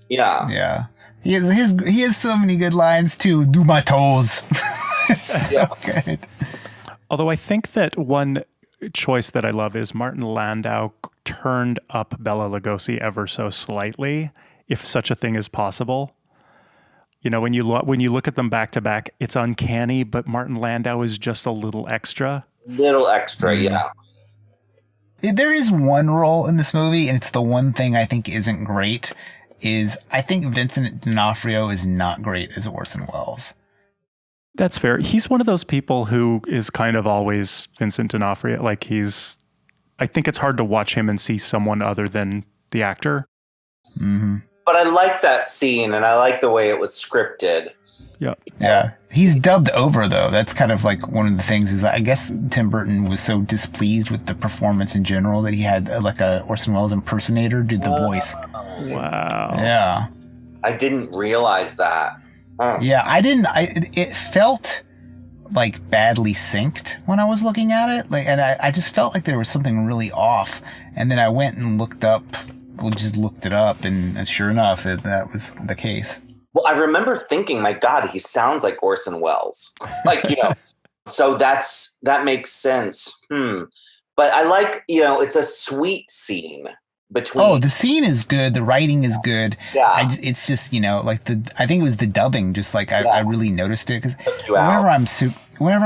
Yeah. He has so many good lines too. Do my toes. So good. Although I think that one choice that I love is Martin Landau turned up Bela Lugosi ever so slightly, if such a thing is possible. You know, when you look at them back to back, it's uncanny, but Martin Landau is just a little extra. Little extra, yeah. There is one role in this movie, and it's the one thing I think isn't great, is I think Vincent D'Onofrio is not great as Orson Welles. That's fair. He's one of those people who is kind of always Vincent D'Onofrio. Like I think it's hard to watch him and see someone other than the actor. Mm-hmm. But I like that scene, and I like the way it was scripted. Yeah. He's dubbed over, though. That's kind of like one of the things is I guess Tim Burton was so displeased with the performance in general that he had like a Orson Welles impersonator do the voice. Wow. Yeah. I didn't realize that. Huh. Yeah, I didn't. It felt like badly synced when I was looking at it. And I just felt like there was something really off. And then I went and looked it up, and sure enough, that was the case. Well, I remember thinking, my God, he sounds like Orson Welles. So that makes sense. But I like, it's a sweet scene between. Oh, the scene is good. The writing is good. Yeah. It's just, I think it was the dubbing. Just like I really noticed it because whenever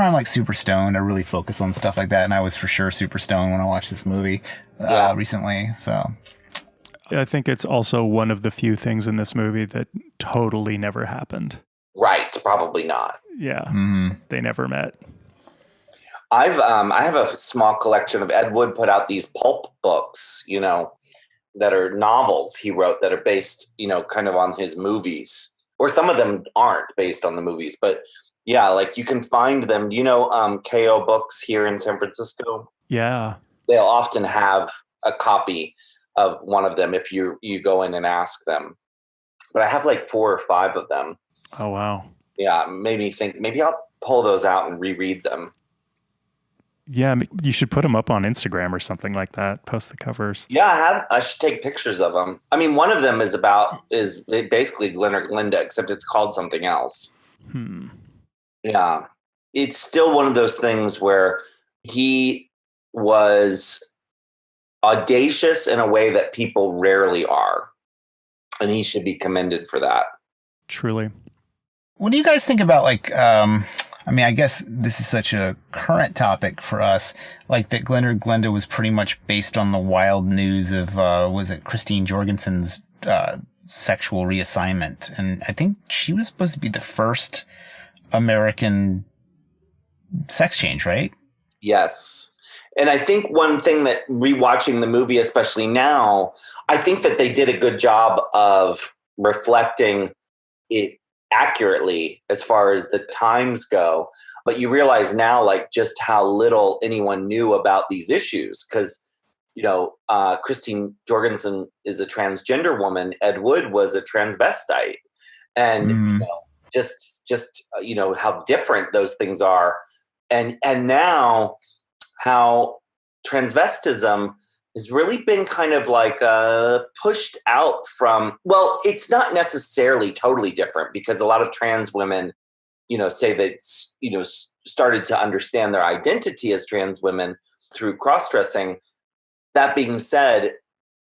I'm like super stoned, I really focus on stuff like that. And I was for sure super stoned when I watched this movie recently. So. I think it's also one of the few things in this movie that totally never happened. Right. Probably not. Yeah. Mm-hmm. They never met. I have a small collection of Ed Wood put out these pulp books, that are novels he wrote that are based, kind of on his movies, or some of them aren't based on the movies, but yeah, like you can find them, KO Books here in San Francisco. Yeah. They'll often have a copy of one of them if you go in and ask them. But I have like 4 or 5 of them. Oh, wow. Yeah, maybe I'll pull those out and reread them. Yeah, you should put them up on Instagram or something like that. Post the covers. Yeah, I should take pictures of them. I mean, one of them is basically Glenn or Glinda, except it's called something else. Yeah. It's still one of those things where he was audacious in a way that people rarely are. And he should be commended for that. Truly. What do you guys think about I guess this is such a current topic for us, like that Glenn or Glinda was pretty much based on the wild news of, was it Christine Jorgensen's sexual reassignment? And I think she was supposed to be the first American sex change, right? Yes. And I think one thing that rewatching the movie, especially now, I think that they did a good job of reflecting it accurately as far as the times go. But you realize now, like, just how little anyone knew about these issues. Because, Christine Jorgensen is a transgender woman. Ed Wood was a transvestite. And, just how different those things are. And now how transvestism has really been kind of like pushed out from, well, it's not necessarily totally different because a lot of trans women, say that, started to understand their identity as trans women through cross-dressing. That being said,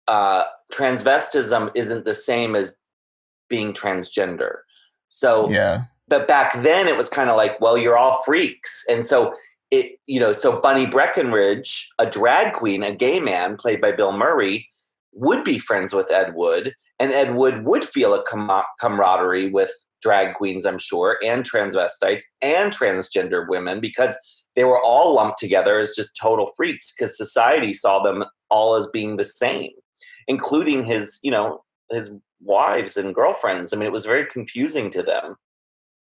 transvestism isn't the same as being transgender. So, but back then it was kind of like, well, you're all freaks. And so so Bunny Breckenridge, a drag queen, a gay man played by Bill Murray, would be friends with Ed Wood, and Ed Wood would feel a camaraderie with drag queens, I'm sure, and transvestites and transgender women because they were all lumped together as just total freaks because society saw them all as being the same, including his wives and girlfriends. I mean, it was very confusing to them.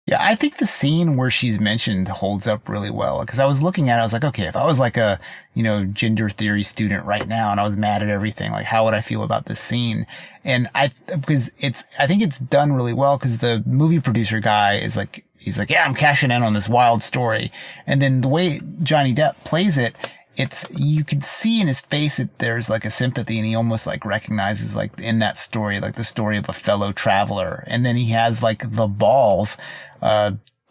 Yeah, I think the scene where she's mentioned holds up really well because I was looking at it, I was like, okay, if I was like a, gender theory student right now and I was mad at everything, like how would I feel about this scene? And I think it's done really well because the movie producer guy is like, he's like, yeah, I'm cashing in on this wild story. And then the way Johnny Depp plays it, you can see in his face that there's like a sympathy, and he almost like recognizes like in that story, like the story of a fellow traveler. And then he has like the balls,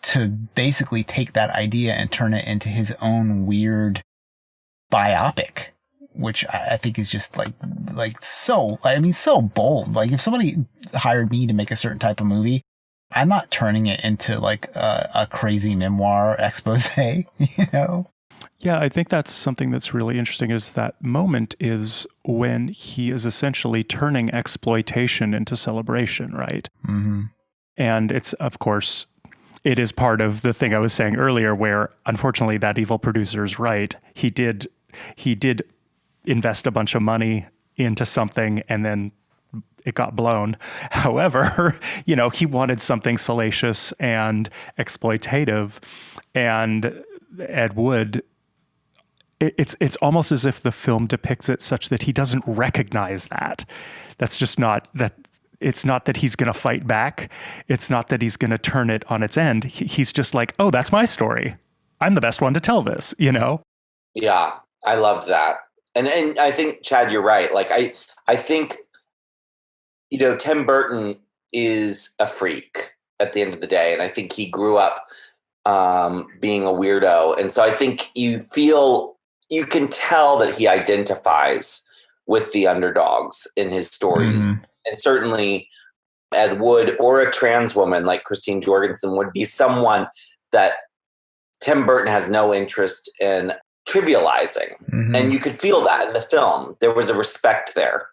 to basically take that idea and turn it into his own weird biopic, which I think is just so bold. Like if somebody hired me to make a certain type of movie, I'm not turning it into like a crazy memoir expose, you know? Yeah, I think that's something that's really interesting is that moment is when he is essentially turning exploitation into celebration, right? Mm-hmm. And it's, of course, it is part of the thing I was saying earlier where, unfortunately, that evil producer is right. He did invest a bunch of money into something and then it got blown. However, he wanted something salacious and exploitative, and Ed Wood, it's almost as if the film depicts it such that he doesn't recognize that. That's just not that. It's not that he's going to fight back. It's not that he's going to turn it on its end. He's just like, oh, that's my story. I'm the best one to tell this, Yeah, I loved that. And I think, Chad, you're right. Like, I think, Tim Burton is a freak at the end of the day. And I think he grew up being a weirdo. And so I think you can tell that he identifies with the underdogs in his stories. Mm-hmm. And certainly Ed Wood or a trans woman like Christine Jorgensen would be someone that Tim Burton has no interest in trivializing. Mm-hmm. And you could feel that in the film. There was a respect there.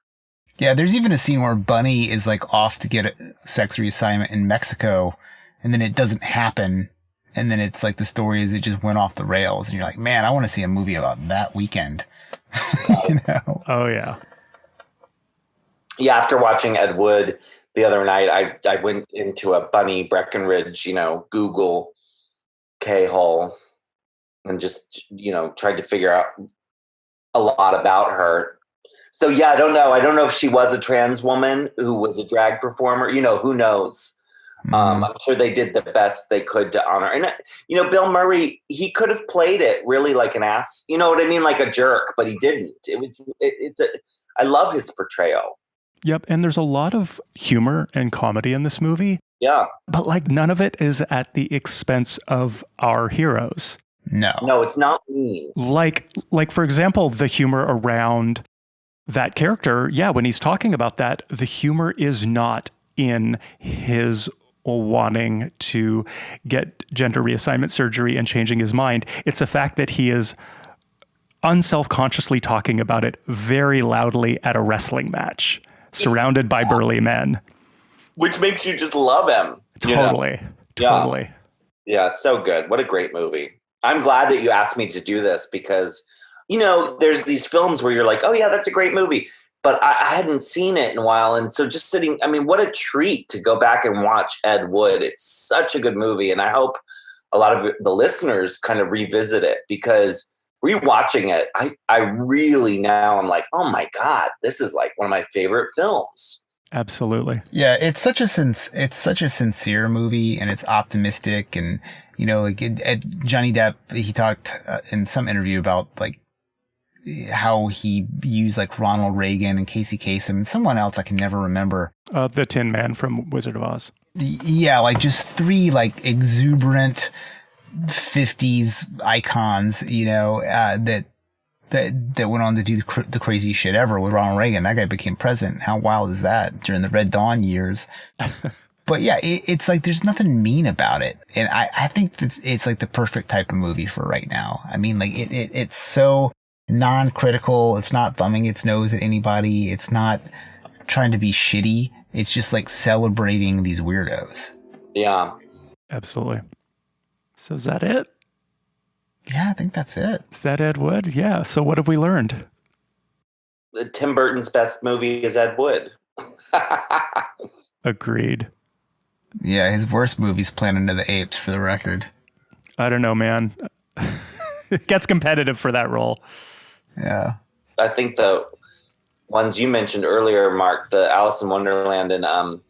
Yeah, there's even a scene where Bunny is like off to get a sex reassignment in Mexico, and then it doesn't happen. And then it's like the story is it just went off the rails. And you're like, man, I want to see a movie about that weekend. Oh, yeah. Yeah, after watching Ed Wood the other night, I went into a Bunny Breckenridge, Google K-hole and just, tried to figure out a lot about her. So, yeah, I don't know. I don't know if she was a trans woman who was a drag performer. Who knows? Mm-hmm. I'm sure they did the best they could to honor. And, Bill Murray, he could have played it really like an ass. You know what I mean? Like a jerk, but he didn't. I love his portrayal. Yep. And there's a lot of humor and comedy in this movie. Yeah. But like none of it is at the expense of our heroes. No, it's not mean. Like for example, the humor around that character. Yeah. When he's talking about that, the humor is not in his wanting to get gender reassignment surgery and changing his mind. It's the fact that he is unselfconsciously talking about it very loudly at a wrestling match, surrounded by burly men. Which makes you just love him. Totally. Yeah, it's so good. What a great movie. I'm glad that you asked me to do this because, there's these films where you're like, oh, yeah, that's a great movie. But I hadn't seen it in a while. And so just sitting, what a treat to go back and watch Ed Wood. It's such a good movie. And I hope a lot of the listeners kind of revisit it because rewatching it, I really now I'm like, oh my God, this is like one of my favorite films. Absolutely. Yeah, it's such a sincere movie, and it's optimistic, and Johnny Depp, he talked in some interview about like how he used like Ronald Reagan and Casey Kasem and someone else I can never remember. The Tin Man from Wizard of Oz. Yeah, like just three like exuberant 50s icons, that went on to do the craziest shit ever with Ronald Reagan. That guy became president. How wild is that during the Red Dawn years? But yeah, it's like there's nothing mean about it. And I think it's like the perfect type of movie for right now. I mean, like it's so non-critical. It's not thumbing its nose at anybody. It's not trying to be shitty. It's just like celebrating these weirdos. Yeah. Absolutely. So is that it? Yeah, I think that's it. Is that Ed Wood? Yeah. So what have we learned? Tim Burton's best movie is Ed Wood. Agreed. Yeah, his worst movie's Planet of the Apes, for the record. I don't know, man. It gets competitive for that role. Yeah. I think the ones you mentioned earlier, Mark, the Alice in Wonderland and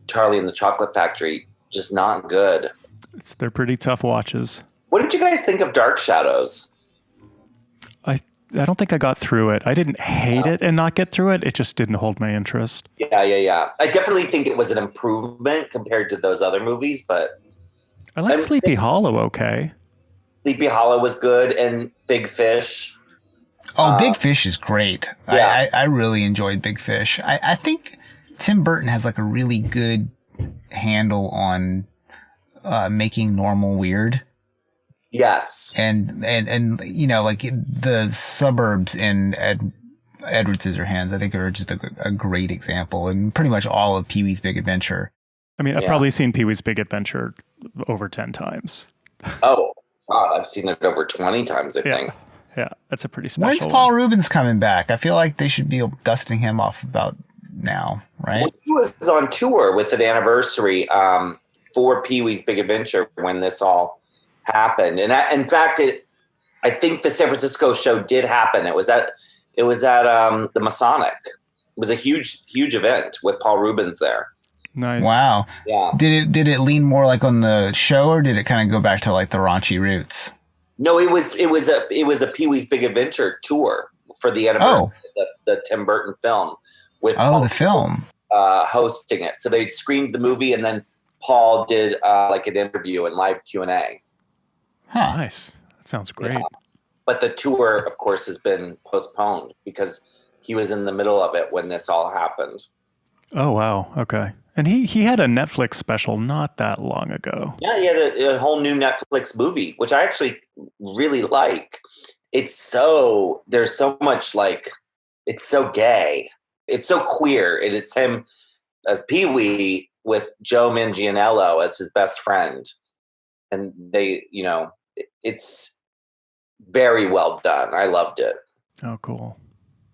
Charlie and the Chocolate Factory, just not good. They're pretty tough watches. What did you guys think of Dark Shadows? I don't think I got through it. I didn't hate it and not get through it. It just didn't hold my interest. Yeah. I definitely think it was an improvement compared to those other movies, but I like Sleepy Hollow okay. Sleepy Hollow was good, and Big Fish. Oh, Big Fish is great. Yeah. I really enjoyed Big Fish. I think Tim Burton has like a really good handle on making normal weird. Yes. And you know, like the suburbs in Edward Scissorhands, I think are just a great example, and pretty much all of Pee-wee's Big Adventure. I mean, I've probably seen Pee-wee's Big Adventure over 10 times. Oh, God, I've seen it over 20 times, I think. Yeah, that's a pretty special When's Paul Rubens coming back? I feel like they should be dusting him off about now, right? Well, he was on tour with an anniversary for Pee-wee's Big Adventure when this all happened. And in fact, I think the San Francisco show did happen. It was at the Masonic. It was a huge event with Paul Rubens there. Nice. Wow. Yeah. Did it lean more like on the show, or did it kind of go back to like the raunchy roots? No, it was a Pee-wee's Big Adventure tour for the anniversary of the Tim Burton film with Paul the film hosting it. So they'd screened the movie, and then Paul did like an interview and live Q&A. Huh. Nice. That sounds great. Yeah. But the tour, of course, has been postponed because he was in the middle of it when this all happened. Oh, wow. Okay. And he had a Netflix special not that long ago. Yeah, he had a whole new Netflix movie, which I actually really like. There's so much it's so gay. It's so queer. And it's him as Pee-wee with Joe Manganiello as his best friend. And they, it's very well done. I loved it. Oh, cool.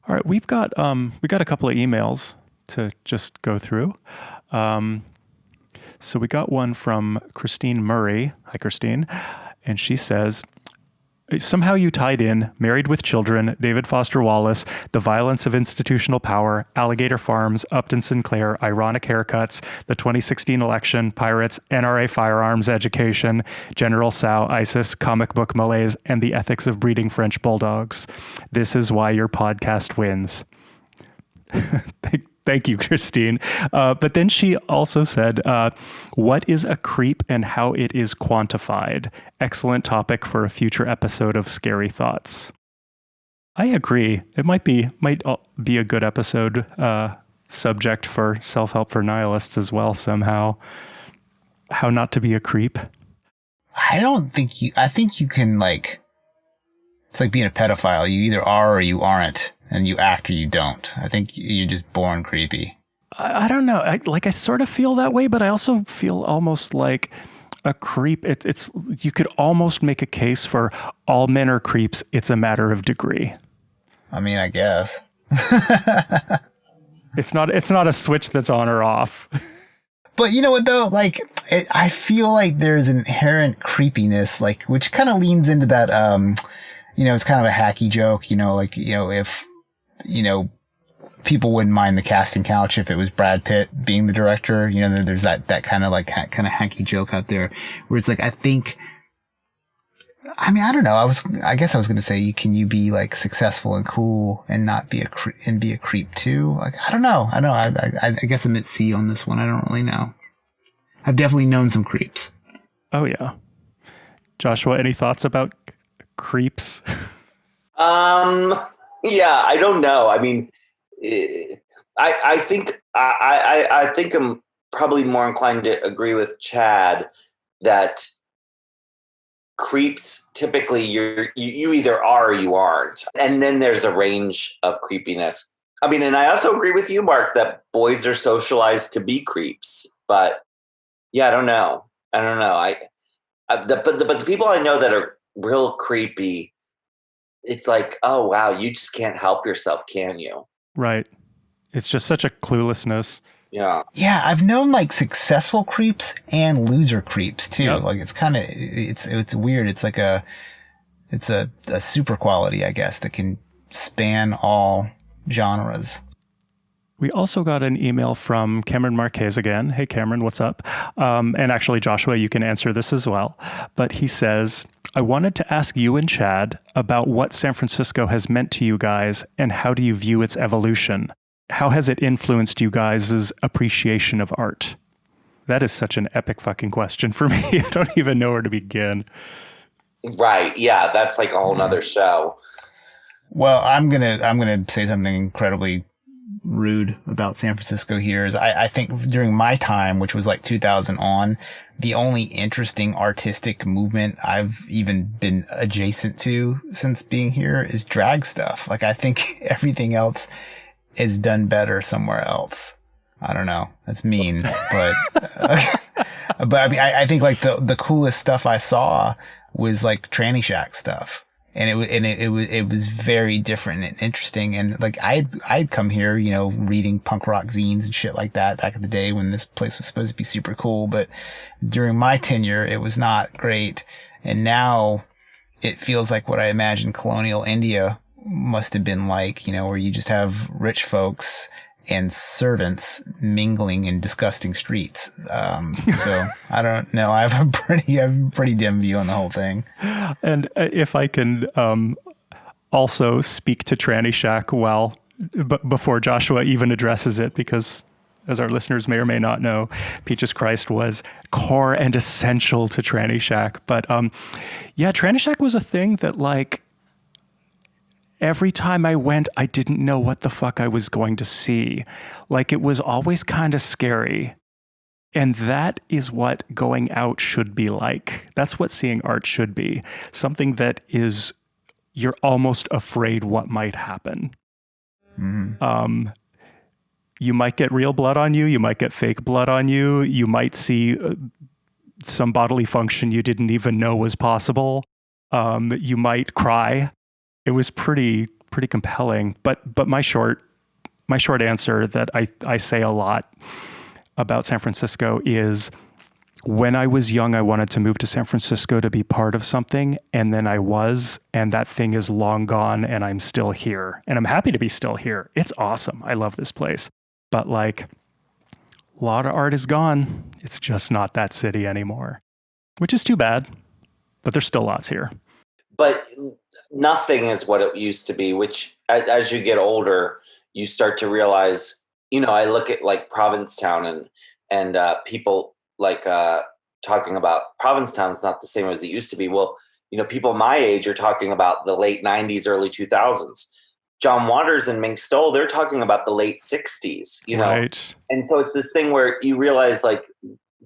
All right. We got a couple of emails to just go through. So we got one from Christine Murray. Hi, Christine. And she says, somehow you tied in Married with Children, David Foster Wallace, The Violence of Institutional Power, Alligator Farms, Upton Sinclair, Ironic Haircuts, the 2016 election, Pirates, NRA firearms education, General Tso, ISIS, comic book malaise, and the ethics of breeding French bulldogs. This is why your podcast wins. Thank you, Christine. But then she also said, what is a creep and how it is quantified? Excellent topic for a future episode of Scary Thoughts. I agree. It might be a good episode subject for self-help for nihilists as well somehow. How not to be a creep. I think you can it's like being a pedophile. You either are or you aren't. And you act or you don't. I think you're just born creepy. I don't know. I sort of feel that way, but I also feel almost like a creep. It's you could almost make a case for all men are creeps. It's a matter of degree. I mean, I guess. It's not a switch that's on or off. But you know what though? I feel like there's inherent creepiness, which kind of leans into that. It's kind of a hacky joke. If people wouldn't mind the casting couch if it was Brad Pitt being the director. There's that kind of hacky joke out there where it's I don't know. I guess I was going to say, can you be successful and cool and not be be a creep too? I don't know. I guess I'm at sea on this one. I don't really know. I've definitely known some creeps. Oh yeah. Joshua, any thoughts about creeps? Yeah, I don't know. I mean, I think I'm probably more inclined to agree with Chad that creeps typically you either are or you aren't, and then there's a range of creepiness. I mean, and I also agree with you, Mark, that boys are socialized to be creeps. But yeah, I don't know. But the people I know that are real creepy, it's oh, wow, you just can't help yourself, can you? Right. It's just such a cluelessness. Yeah. Yeah, I've known successful creeps and loser creeps too. Yep. It's kind of, it's weird. It's it's a super quality, I guess, that can span all genres. We also got an email from Cameron Marquez again. Hey, Cameron, what's up? And actually, Joshua, you can answer this as well. But he says, I wanted to ask you and Chad about what San Francisco has meant to you guys and how do you view its evolution? How has it influenced you guys' appreciation of art? That is such an epic fucking question for me. I don't even know where to begin. Right. Yeah, that's like a whole nother show. Well, I'm gonna say something incredibly rude about San Francisco here. Is I think during my time, which was like 2000 on, the only interesting artistic movement I've even been adjacent to since being here is drag stuff. Like, I think everything else is done better somewhere else. I don't know. That's mean, but but I mean, I think like the coolest stuff I saw was like tranny shack stuff. And it was very different and interesting. And like, I'd come here, you know, reading punk rock zines and shit like that back in the day when this place was supposed to be super cool. But during my tenure, it was not great. And now it feels like what I imagined colonial India must have been like, you know, where you just have rich folks and servants mingling in disgusting streets. So I don't know. I have a pretty dim view on the whole thing. And if I can also speak to Tranny Shack before Joshua even addresses it, because as our listeners may or may not know, Peaches Christ was core and essential to Tranny Shack. But yeah, Tranny Shack was a thing that like, every time I went, I didn't know what the fuck I was going to see. Like, it was always kind of scary. And that is what going out should be like. That's what seeing art should be. Something that is, you're almost afraid what might happen. Mm-hmm. You might get real blood on you. You might get fake blood on you. You might see some bodily function you didn't even know was possible. You might cry. It was pretty compelling, but my short answer that I say a lot about San Francisco is, when I was young, I wanted to move to San Francisco to be part of something, and then I was, and that thing is long gone, and I'm still here, and I'm happy to be still here. It's awesome. I love this place, but like, a lot of art is gone. It's just not that city anymore, which is too bad, but there's still lots here. But nothing is what it used to be, which as you get older, you start to realize, you know, I look at like Provincetown and people like talking about Provincetown is not the same as it used to be. Well, you know, people my age are talking about the late 90s, early 2000s. John Waters and Mink Stoll, they're talking about the late 60s, you know. Right. And so it's this thing where you realize like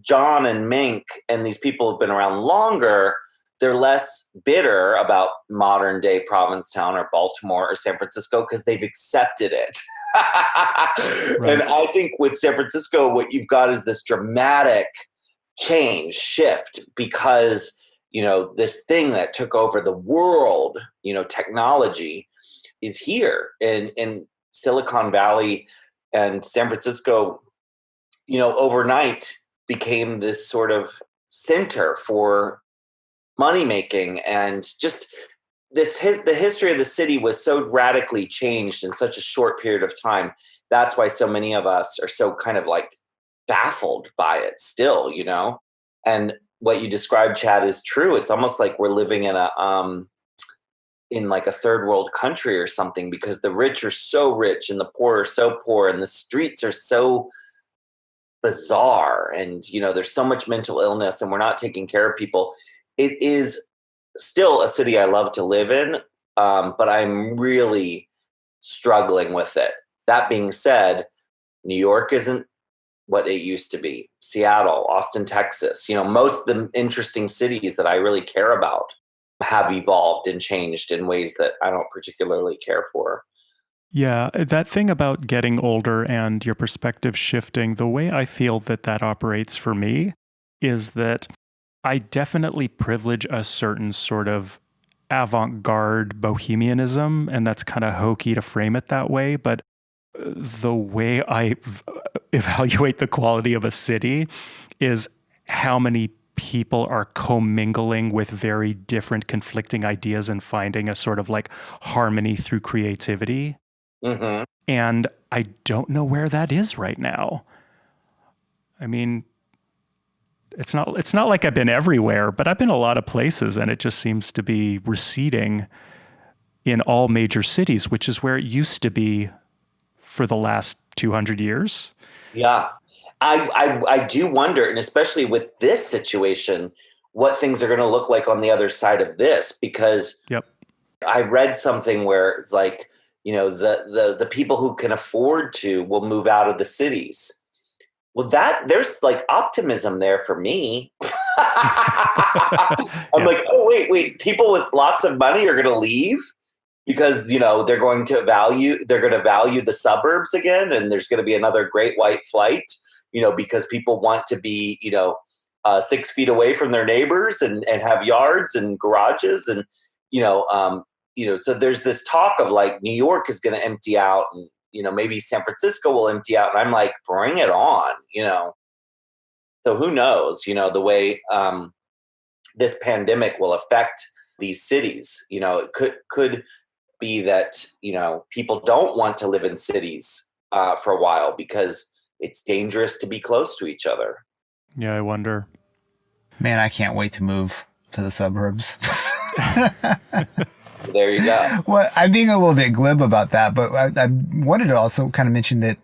John and Mink and these people have been around longer. They're less bitter about modern day Provincetown or Baltimore or San Francisco because they've accepted it. Right. And I think with San Francisco, what you've got is this dramatic shift, because, you know, this thing that took over the world, you know, technology is here in Silicon Valley, and San Francisco, you know, overnight became this sort of center for money making, and just the history of the city was so radically changed in such a short period of time. That's why so many of us are so kind of like baffled by it still, you know. And what you described, Chad, is true. It's almost like we're living in in like a third world country or something, because the rich are so rich and the poor are so poor, and the streets are so bizarre, and, you know, there's so much mental illness, and we're not taking care of people. It is still a city I love to live in, but I'm really struggling with it. That being said, New York isn't what it used to be. Seattle, Austin, Texas, you know, most of the interesting cities that I really care about have evolved and changed in ways that I don't particularly care for. Yeah, that thing about getting older and your perspective shifting, the way I feel that operates for me is that I definitely privilege a certain sort of avant-garde bohemianism, and that's kind of hokey to frame it that way, but the way I evaluate the quality of a city is how many people are commingling with very different conflicting ideas and finding a sort of like harmony through creativity. Mm-hmm. And I don't know where that is right now. I mean, it's not like I've been everywhere, but I've been a lot of places, and it just seems to be receding in all major cities, which is where it used to be for the last 200 years. Yeah. I do wonder, and especially with this situation, what things are going to look like on the other side of this, because Yep. I read something where it's like, the people who can afford to will move out of the cities. Well, there's like optimism there for me. I'm like, oh, wait, people with lots of money are going to leave because, they're going to value the suburbs again. And there's going to be another great white flight, because people want to be, 6 feet away from their neighbors and have yards and garages. And, so there's this talk of like New York is going to empty out, and, maybe San Francisco will empty out. And I'm like, bring it on, So who knows, the way this pandemic will affect these cities. It could be that, people don't want to live in cities for a while because it's dangerous to be close to each other. Yeah, I wonder. Man, I can't wait to move to the suburbs. There you go. Well, I'm being a little bit glib about that, but I wanted to also kind of mention that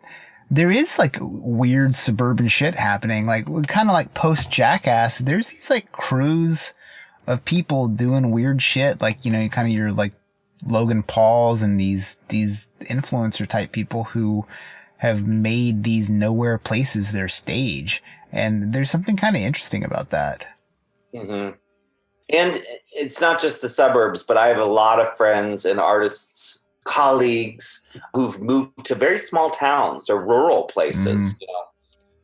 there is like weird suburban shit happening, like kind of like post Jackass. There's these like crews of people doing weird shit, like, kind of your like Logan Pauls and these influencer type people who have made these nowhere places their stage. And there's something kind of interesting about that. Mm-hmm. And it's not just the suburbs, but I have a lot of friends and artists, colleagues who've moved to very small towns or rural places,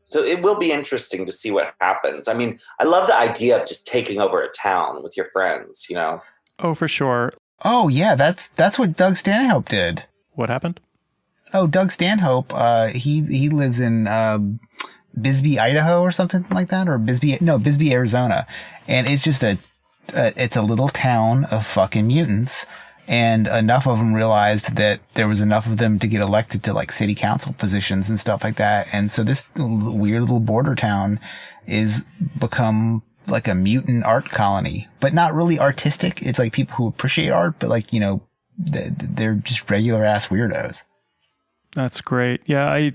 So it will be interesting to see what happens. I mean, I love the idea of just taking over a town with your friends, Oh, for sure. Oh, yeah, that's what Doug Stanhope did. What happened? Oh, Doug Stanhope, he lives in Bisbee, Idaho or something like that, or Bisbee, Arizona. And it's just it's a little town of fucking mutants. And enough of them realized that there was enough of them to get elected to like city council positions and stuff like that. And so this weird little border town is become like a mutant art colony, but not really artistic. It's like people who appreciate art, but like, they're just regular ass weirdos. That's great. Yeah, I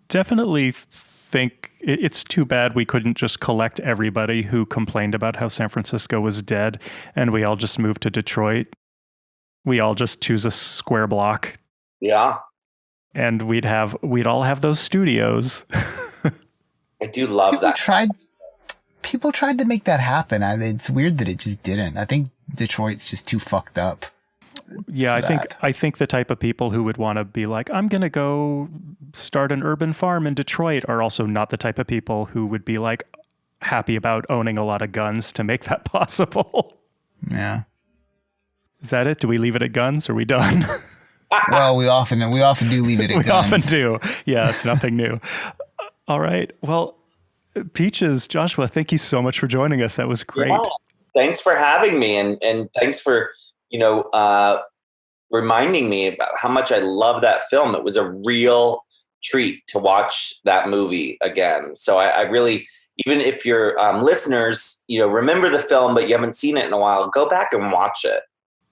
definitely think it's too bad we couldn't just collect everybody who complained about how San Francisco was dead and we all just moved to Detroit. We all just choose a square block. Yeah. And we'd all have those studios. I do love that. People tried to make that happen. It's weird that it just didn't. I think Detroit's just too fucked up. Yeah, I think the type of people who would want to be like, I'm going to go start an urban farm in Detroit are also not the type of people who would be like happy about owning a lot of guns to make that possible. Yeah. Is that it? Do we leave it at guns? Are we done? Well, we often do leave it at guns. We often do. Yeah, it's nothing new. All right. Well, Peaches, Joshua, thank you so much for joining us. That was great. Yeah. Thanks for having me, and thanks for reminding me about how much I love that film. It was a real treat to watch that movie again. So I really, even if your listeners, remember the film, but you haven't seen it in a while, go back and watch it.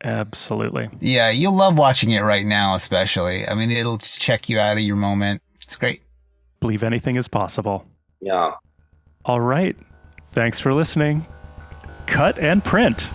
Absolutely. Yeah, you'll love watching it right now, especially. I mean, it'll check you out of your moment. It's great. Believe anything is possible. Yeah. All right. Thanks for listening. Cut and print.